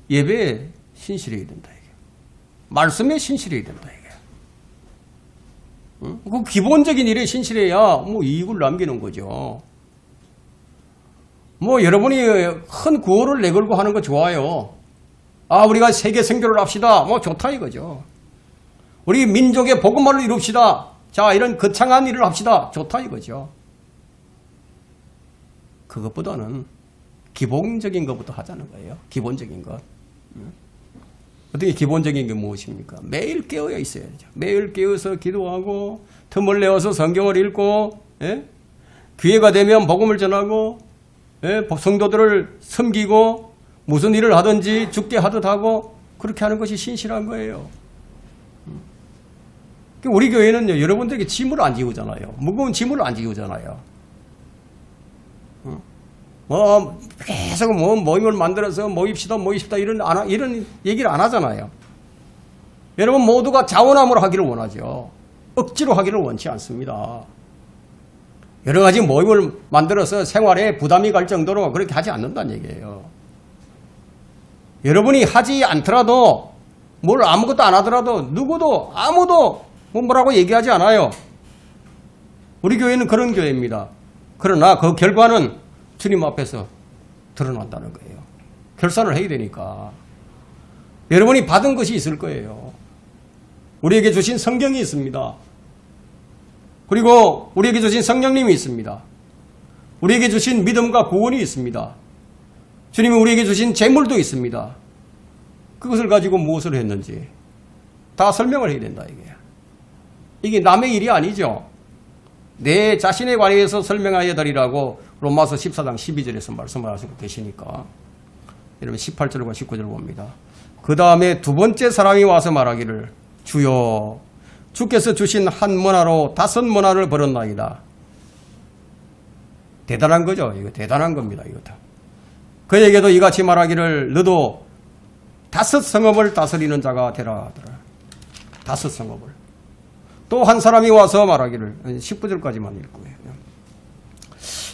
예배에 신실해야 된다. 이게. 말씀에 신실해야 된다. 이게. 그 기본적인 일에 신실해야 뭐 이익을 남기는 거죠. 뭐 여러분이 큰 구호를 내걸고 하는 거 좋아요. 우리가 세계 선교를 합시다. 뭐 좋다 이거죠. 우리 민족의 복음화를 이룹시다. 자, 이런 거창한 일을 합시다. 좋다 이거죠. 그것보다는 기본적인 것부터 하자는 거예요. 기본적인 것. 어떻게 기본적인 게 무엇입니까? 매일 깨어 있어야죠. 매일 깨어서 기도하고 틈을 내어서 성경을 읽고 기회가 되면 복음을 전하고 성도들을 섬기고 무슨 일을 하든지 죽게 하듯 하고 그렇게 하는 것이 신실한 거예요. 우리 교회는 여러분들에게 짐을 안 지우잖아요. 무거운 짐을 안 지우잖아요. 계속 모임을 만들어서 모입시다 이런 얘기를 안 하잖아요. 여러분 모두가 자원함으로 하기를 원하죠. 억지로 하기를 원치 않습니다. 여러 가지 모임을 만들어서 생활에 부담이 갈 정도로 그렇게 하지 않는다는 얘기예요. 여러분이 하지 않더라도 뭘 아무것도 안 하더라도 누구도 아무도 뭐라고 얘기하지 않아요. 우리 교회는 그런 교회입니다. 그러나 그 결과는 주님 앞에서 드러난다는 거예요. 결산을 해야 되니까. 여러분이 받은 것이 있을 거예요. 우리에게 주신 성경이 있습니다. 그리고 우리에게 주신 성령님이 있습니다. 우리에게 주신 믿음과 구원이 있습니다. 주님이 우리에게 주신 재물도 있습니다. 그것을 가지고 무엇을 했는지 다 설명을 해야 된다 이게 남의 일이 아니죠. 내 자신에 관해서 설명하여 드리라고 로마서 14장 12절에서 말씀을 하시고 계시니까 여러분 18절과 19절 봅니다. 그 다음에 두 번째 사람이 와서 말하기를 주여 주께서 주신 한 머나로 5머나를 벌었나이다. 대단한 거죠. 이거 대단한 겁니다. 이거 다. 그에게도 이같이 말하기를 너도 5 성읍을 다스리는 자가 되라 하더라. 5 성읍을. 또 한 사람이 와서 말하기를 19절까지만 읽고요.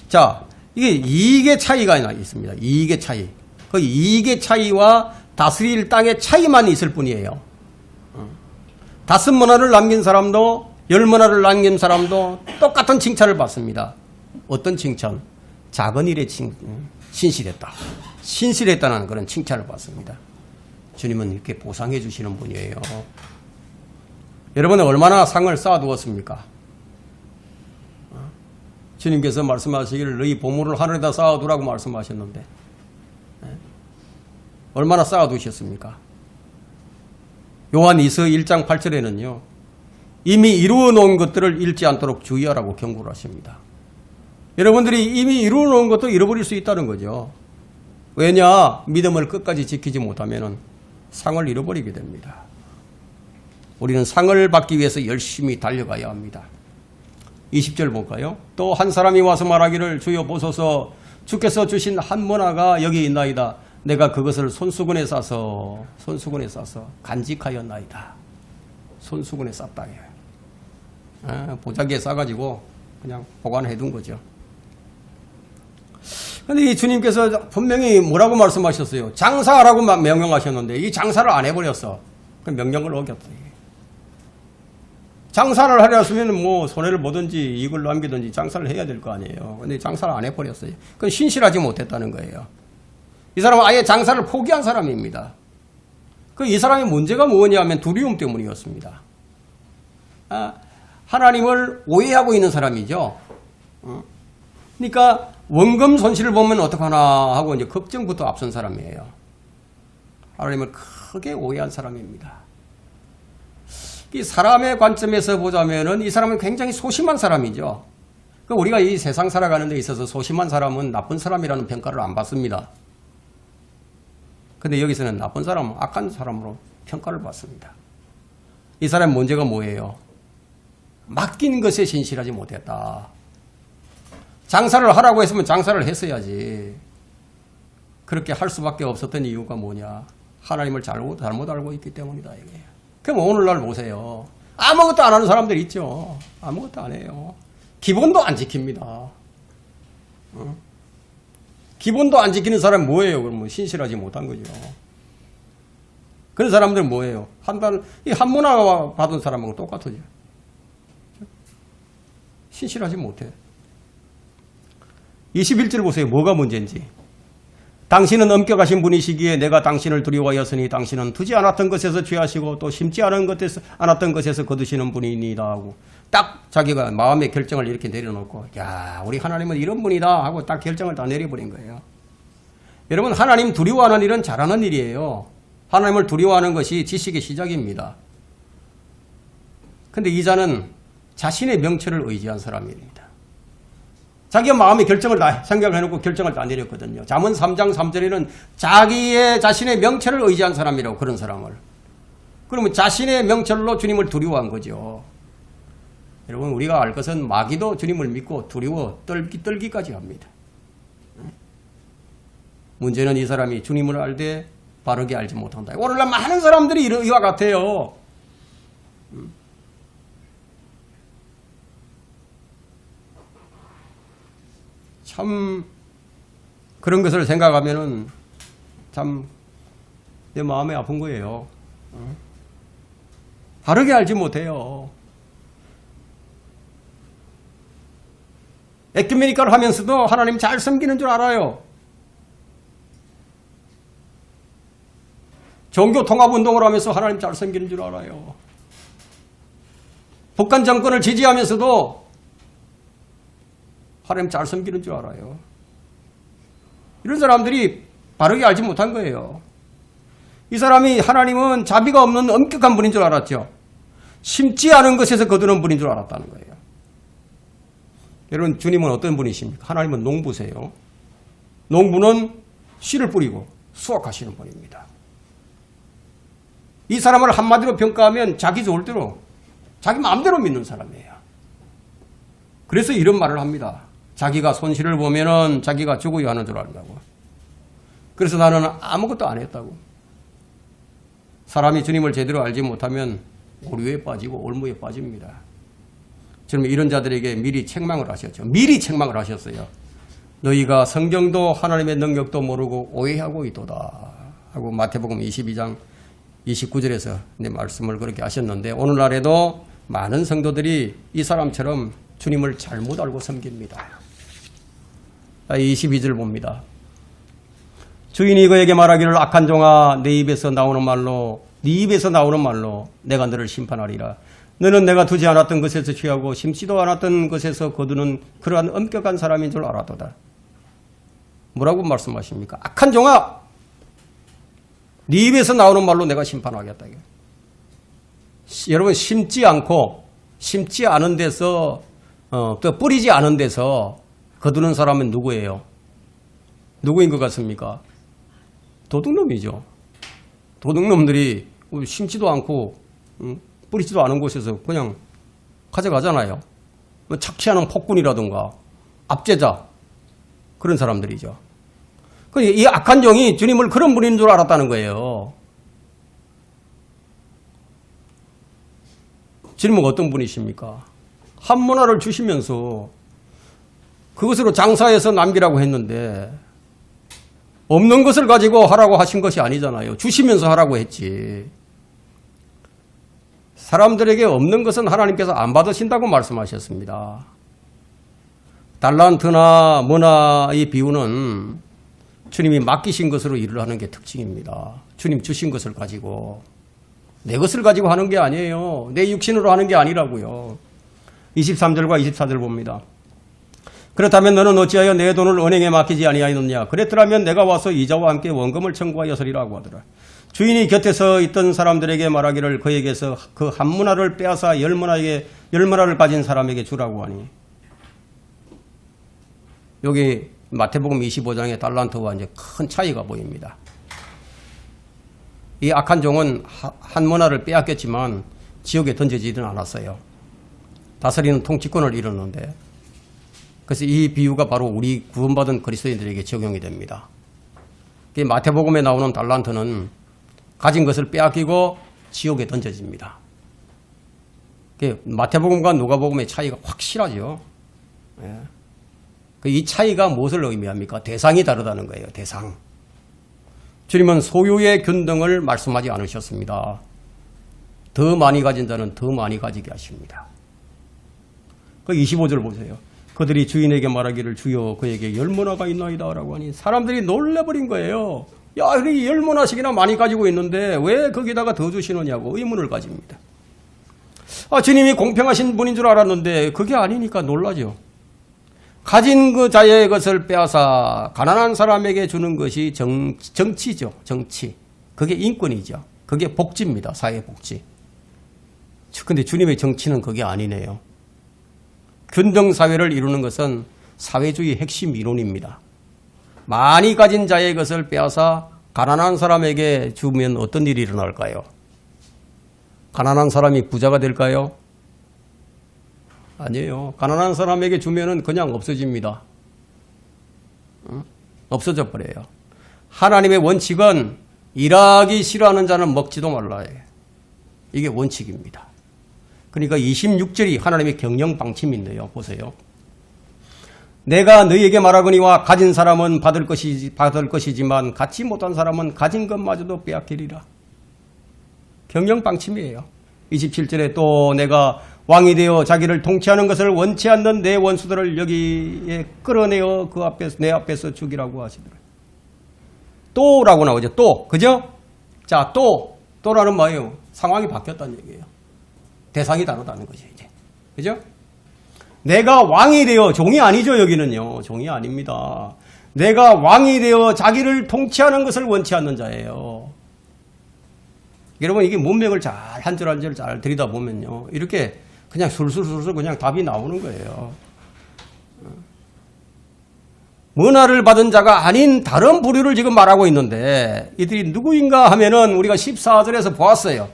자, 이게 이익의 차이가 있습니다. 이익의 차이. 그 이익의 차이와 다스릴 땅의 차이만 있을 뿐이에요. 5머나를 남긴 사람도 10머나를 남긴 사람도 똑같은 칭찬을 받습니다. 어떤 칭찬? 작은 일에 신실했다. 신실했다는 그런 칭찬을 받습니다. 주님은 이렇게 보상해 주시는 분이에요. 여러분은 얼마나 상을 쌓아두었습니까? 주님께서 말씀하시기를 너희 보물을 하늘에다 쌓아두라고 말씀하셨는데 얼마나 쌓아두셨습니까? 요한 1장 8절에는요. 이미 이루어 놓은 것들을 잃지 않도록 주의하라고 경고를 하십니다. 여러분들이 이미 이루어 놓은 것도 잃어버릴 수 있다는 거죠. 왜냐? 믿음을 끝까지 지키지 못하면 상을 잃어버리게 됩니다. 우리는 상을 받기 위해서 열심히 달려가야 합니다. 20절 볼까요? 또 한 사람이 와서 말하기를 주여 보소서 주께서 주신 한 머나가 여기 있나이다. 내가 그것을 손수건에 싸서 간직하였나이다. 손수건에 쌌다. 보자기에 싸가지고 그냥 보관해 둔 거죠. 그런데 이 주님께서 분명히 뭐라고 말씀하셨어요? 장사하라고 명령하셨는데 이 장사를 안 해버렸어. 그 명령을 어겼어요. 장사를 하려 했으면 뭐 손해를 보든지 이익을 남기든지 장사를 해야 될 거 아니에요. 근데 장사를 안 해버렸어요. 그건 신실하지 못했다는 거예요. 이 사람은 아예 장사를 포기한 사람입니다. 이 사람의 문제가 뭐냐면 두려움 때문이었습니다. 하나님을 오해하고 있는 사람이죠. 그러니까 원금 손실을 보면 어떡하나 하고 이제 걱정부터 앞선 사람이에요. 하나님을 크게 오해한 사람입니다. 이 사람의 관점에서 보자면은 이 사람은 굉장히 소심한 사람이죠. 우리가 이 세상 살아가는 데 있어서 소심한 사람은 나쁜 사람이라는 평가를 안 받습니다. 근데 여기서는 나쁜 사람, 악한 사람으로 평가를 받습니다. 이 사람의 문제가 뭐예요? 맡긴 것에 신실하지 못했다. 장사를 하라고 했으면 장사를 했어야지. 그렇게 할 수밖에 없었던 이유가 뭐냐? 하나님을 잘못 알고 있기 때문이다. 이게. 그럼 오늘날 보세요. 아무것도 안 하는 사람들 있죠. 아무것도 안 해요. 기본도 안 지킵니다. 기본도 안 지키는 사람은 뭐예요? 그러면 신실하지 못한 거죠. 그런 사람들은 뭐예요? 한 문화 받은 사람하고 똑같아요. 신실하지 못해. 21절 보세요. 뭐가 문제인지. 당신은 엄격하신 분이시기에 내가 당신을 두려워하였으니 당신은 두지 않았던 것에서 취하시고 또 심지 않았던 것에서 거두시는 분이니이다 하고 딱 자기가 마음의 결정을 이렇게 내려놓고 야 우리 하나님은 이런 분이다 하고 딱 결정을 다 내려버린 거예요. 여러분 하나님 두려워하는 일은 잘하는 일이에요. 하나님을 두려워하는 것이 지식의 시작입니다. 그런데 이 자는 자신의 명철을 의지한 사람입니다. 자기가 마음의 결정을 다 생각해놓고 결정을 다 내렸거든요. 잠언 3장 3절에는 자신의 명철을 의지한 사람이라고 그런 사람을. 그러면 자신의 명철로 주님을 두려워한 거죠. 여러분 우리가 알 것은 마귀도 주님을 믿고 두려워 떨기까지 합니다. 문제는 이 사람이 주님을 알되 바르게 알지 못한다. 오늘날 많은 사람들이 이와 같아요. 참 그런 것을 생각하면은 참 내 마음이 아픈 거예요. 바르게 알지 못해요. 에큐메니카를 하면서도 하나님 잘 섬기는 줄 알아요. 종교 통합운동을 하면서 하나님 잘 섬기는 줄 알아요. 북한 정권을 지지하면서도 하나님 잘 섬기는 줄 알아요. 이런 사람들이 바르게 알지 못한 거예요. 이 사람이 하나님은 자비가 없는 엄격한 분인 줄 알았죠. 심지 않은 것에서 거두는 분인 줄 알았다는 거예요. 여러분 주님은 어떤 분이십니까? 하나님은 농부세요. 농부는 씨를 뿌리고 수확하시는 분입니다. 이 사람을 한마디로 평가하면 자기 좋을 대로 자기 마음대로 믿는 사람이에요. 그래서 이런 말을 합니다. 자기가 손실을 보면은 자기가 죽어야 하는 줄 안다고. 그래서 나는 아무것도 안 했다고. 사람이 주님을 제대로 알지 못하면 오류에 빠지고 올무에 빠집니다. 주님은 이런 자들에게 미리 책망을 하셨죠. 미리 책망을 하셨어요. 너희가 성경도 하나님의 능력도 모르고 오해하고 있도다 하고 마태복음 22장 29절에서 말씀을 그렇게 하셨는데 오늘날에도 많은 성도들이 이 사람처럼 주님을 잘못 알고 섬깁니다. 22절 봅니다. 주인이 그에게 말하기를 악한 종아 내 입에서 나오는 말로 네 입에서 나오는 말로 내가 너를 심판하리라. 너는 내가 두지 않았던 것에서 취하고 심지도 않았던 것에서 거두는 그러한 엄격한 사람인 줄 알아도다. 뭐라고 말씀하십니까? 악한 종아 네 입에서 나오는 말로 내가 심판하겠다. 여러분 심지 않고 심지 않은 데서 또 뿌리지 않은 데서 거두는 사람은 누구예요? 누구인 것 같습니까? 도둑놈이죠. 도둑놈들이 심지도 않고 뿌리지도 않은 곳에서 그냥 가져가잖아요. 착취하는 폭군이라든가 압제자 그런 사람들이죠. 이 악한 종이 주님을 그런 분인 줄 알았다는 거예요. 주님은 어떤 분이십니까? 한문화를 주시면서 그것으로 장사해서 남기라고 했는데 없는 것을 가지고 하라고 하신 것이 아니잖아요. 주시면서 하라고 했지. 사람들에게 없는 것은 하나님께서 안 받으신다고 말씀하셨습니다. 달란트나 뭐나의 비유는 주님이 맡기신 것으로 일을 하는 게 특징입니다. 주님 주신 것을 가지고 내 것을 가지고 하는 게 아니에요. 내 육신으로 하는 게 아니라고요. 23절과 24절 봅니다. 그렇다면 너는 어찌하여 내 돈을 은행에 맡기지 아니하였느냐? 그랬더라면 내가 와서 이자와 함께 원금을 청구하였으리라고 하더라. 주인이 곁에 서 있던 사람들에게 말하기를 그에게서 그 한 문화를 빼앗아 열 문화를 가진 사람에게 주라고 하니. 여기 마태복음 25장의 달란트와 이제 큰 차이가 보입니다. 이 악한 종은 한 문화를 빼앗겼지만 지옥에 던져지지는 않았어요. 다스리는 통치권을 잃었는데, 그래서 이 비유가 바로 우리 구원받은 그리스도인들에게 적용이 됩니다. 마태복음에 나오는 달란트는 가진 것을 빼앗기고 지옥에 던져집니다. 마태복음과 누가복음의 차이가 확실하죠. 이 차이가 무엇을 의미합니까? 대상이 다르다는 거예요. 대상. 주님은 소유의 균등을 말씀하지 않으셨습니다. 더 많이 가진 자는 더 많이 가지게 하십니다. 그 25절 보세요. 그들이 주인에게 말하기를 주여 그에게 10문화가 있나이다 라고 하니 사람들이 놀라버린 거예요. 야, 10문화씩이나 많이 가지고 있는데 왜 거기다가 더 주시느냐고 의문을 가집니다. 주님이 공평하신 분인 줄 알았는데 그게 아니니까 놀라죠. 가진 그 자의 것을 빼앗아 가난한 사람에게 주는 것이 정치죠. 정치. 그게 인권이죠. 그게 복지입니다. 사회복지. 그런데 주님의 정치는 그게 아니네요. 균등사회를 이루는 것은 사회주의 핵심 이론입니다. 많이 가진 자의 것을 빼앗아 가난한 사람에게 주면 어떤 일이 일어날까요? 가난한 사람이 부자가 될까요? 아니에요. 가난한 사람에게 주면은 그냥 없어집니다. 없어져 버려요. 하나님의 원칙은 일하기 싫어하는 자는 먹지도 말라 해요. 이게 원칙입니다. 그러니까 26절이 하나님의 경영 방침인데요. 보세요. 내가 너희에게 말하거니와 가진 사람은 받을 것이지만 갖지 못한 사람은 가진 것마저도 빼앗기리라. 경영 방침이에요. 27절에 또 내가 왕이 되어 자기를 통치하는 것을 원치 않는 내 원수들을 여기에 끌어내어 내 앞에서 죽이라고 하시더라. 또라고 나오죠. 또. 그죠? 자, 또라는 뭐예요? 상황이 바뀌었다는 얘기예요. 대상이 다르다는 거죠, 이제. 그죠? 내가 왕이 되어, 종이 아니죠, 여기는요. 종이 아닙니다. 내가 왕이 되어 자기를 통치하는 것을 원치 않는 자예요. 여러분, 이게 문맥을 잘, 한 줄 한 줄 잘 들여다보면요. 이렇게 그냥 술술술술 그냥 답이 나오는 거예요. 문화를 받은 자가 아닌 다른 부류를 지금 말하고 있는데 이들이 누구인가 하면은 우리가 14절에서 보았어요.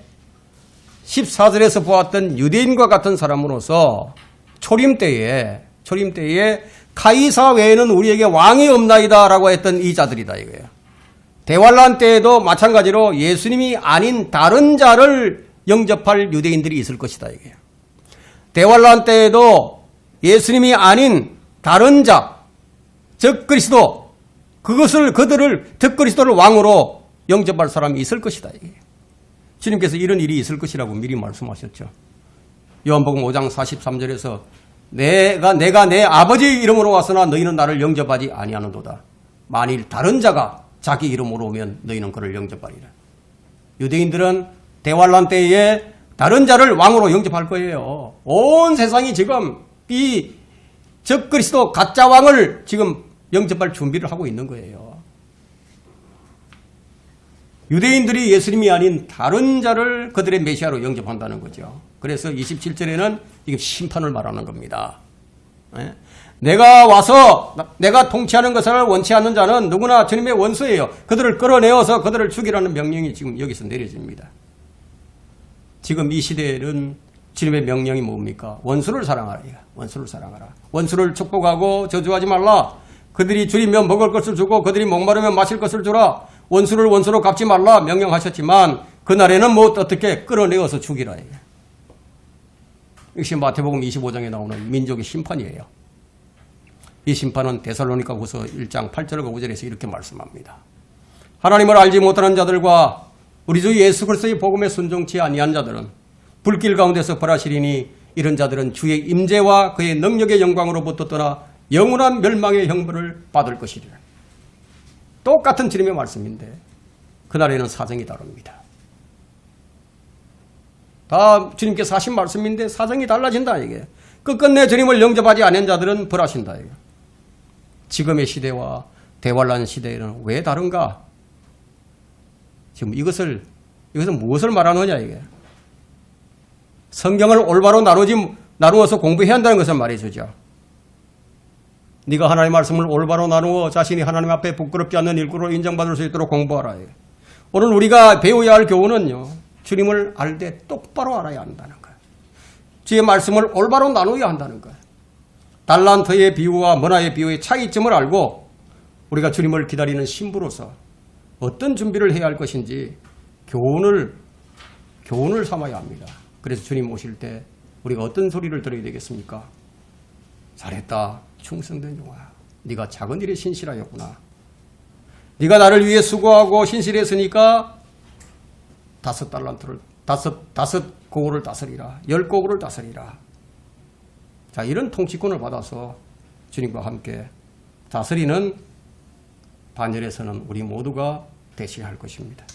14절에서 보았던 유대인과 같은 사람으로서 초림 때에 카이사 외에는 우리에게 왕이 없나이다 라고 했던 이 자들이다 이거예요. 대환란 때에도 마찬가지로 예수님이 아닌 다른 자를 영접할 유대인들이 있을 것이다 이거예요. 대환란 때에도 예수님이 아닌 다른 자, 즉 그리스도, 그들을 득그리스도를 왕으로 영접할 사람이 있을 것이다 이거예요. 주님께서 이런 일이 있을 것이라고 미리 말씀하셨죠. 요한복음 5장 43절에서 내가 내 아버지 이름으로 왔으나 너희는 나를 영접하지 아니하는도다. 만일 다른 자가 자기 이름으로 오면 너희는 그를 영접하리라. 유대인들은 대환란 때에 다른 자를 왕으로 영접할 거예요. 온 세상이 지금 이 적그리스도 가짜 왕을 지금 영접할 준비를 하고 있는 거예요. 유대인들이 예수님이 아닌 다른 자를 그들의 메시아로 영접한다는 거죠. 그래서 27절에는 이게 심판을 말하는 겁니다. 내가 와서 내가 통치하는 것을 원치 않는 자는 누구나 주님의 원수예요. 그들을 끌어내어서 그들을 죽이라는 명령이 지금 여기서 내려집니다. 지금 이 시대에는 주님의 명령이 뭡니까? 원수를 사랑하라. 원수를 사랑하라. 원수를 축복하고 저주하지 말라. 그들이 줄이면 먹을 것을 주고 그들이 목마르면 마실 것을 주라. 원수를 원수로 갚지 말라 명령하셨지만 그날에는 뭐 어떻게 끌어내어서 죽이라. 이것이 마태복음 25장에 나오는 민족의 심판이에요. 이 심판은 데살로니가후서 1장 8절과 9절에서 이렇게 말씀합니다. 하나님을 알지 못하는 자들과 우리 주 예수 그리스도의 복음에 순종치 아니한 자들은 불길 가운데서 벌하시리니 이런 자들은 주의 임재와 그의 능력의 영광으로부터 떠나 영원한 멸망의 형벌을 받을 것이리라. 똑같은 주님의 말씀인데 그날에는 사정이 다릅니다. 다 주님께서 하신 말씀인데 사정이 달라진다 이게. 끝끝내 주님을 영접하지 않은 자들은 벌하신다 이게. 지금의 시대와 대환란 시대에는 왜 다른가? 지금 이것은 무엇을 말하느냐 이게. 성경을 올바로 나누어서 공부해야 한다는 것을 말해주죠. 네가 하나님의 말씀을 올바로 나누어 자신이 하나님 앞에 부끄럽지 않는 일꾼으로 인정받을 수 있도록 공부하라. 오늘 우리가 배워야 할 교훈은요. 주님을 알 때 똑바로 알아야 한다는 거예요. 주의 말씀을 올바로 나누어야 한다는 거예요. 달란트의 비유와 문화의 비유의 차이점을 알고 우리가 주님을 기다리는 신부로서 어떤 준비를 해야 할 것인지 교훈을 삼아야 합니다. 그래서 주님 오실 때 우리가 어떤 소리를 들어야 되겠습니까? 잘했다. 충성된 종아. 네가 작은 일에 신실하였구나. 네가 나를 위해 수고하고 신실했으니까 5달란트를 5 고구를 다스리라. 10 고구를 다스리라. 자, 이런 통치권을 받아서 주님과 함께 다스리는 반열에서는 우리 모두가 되셔야 할 것입니다.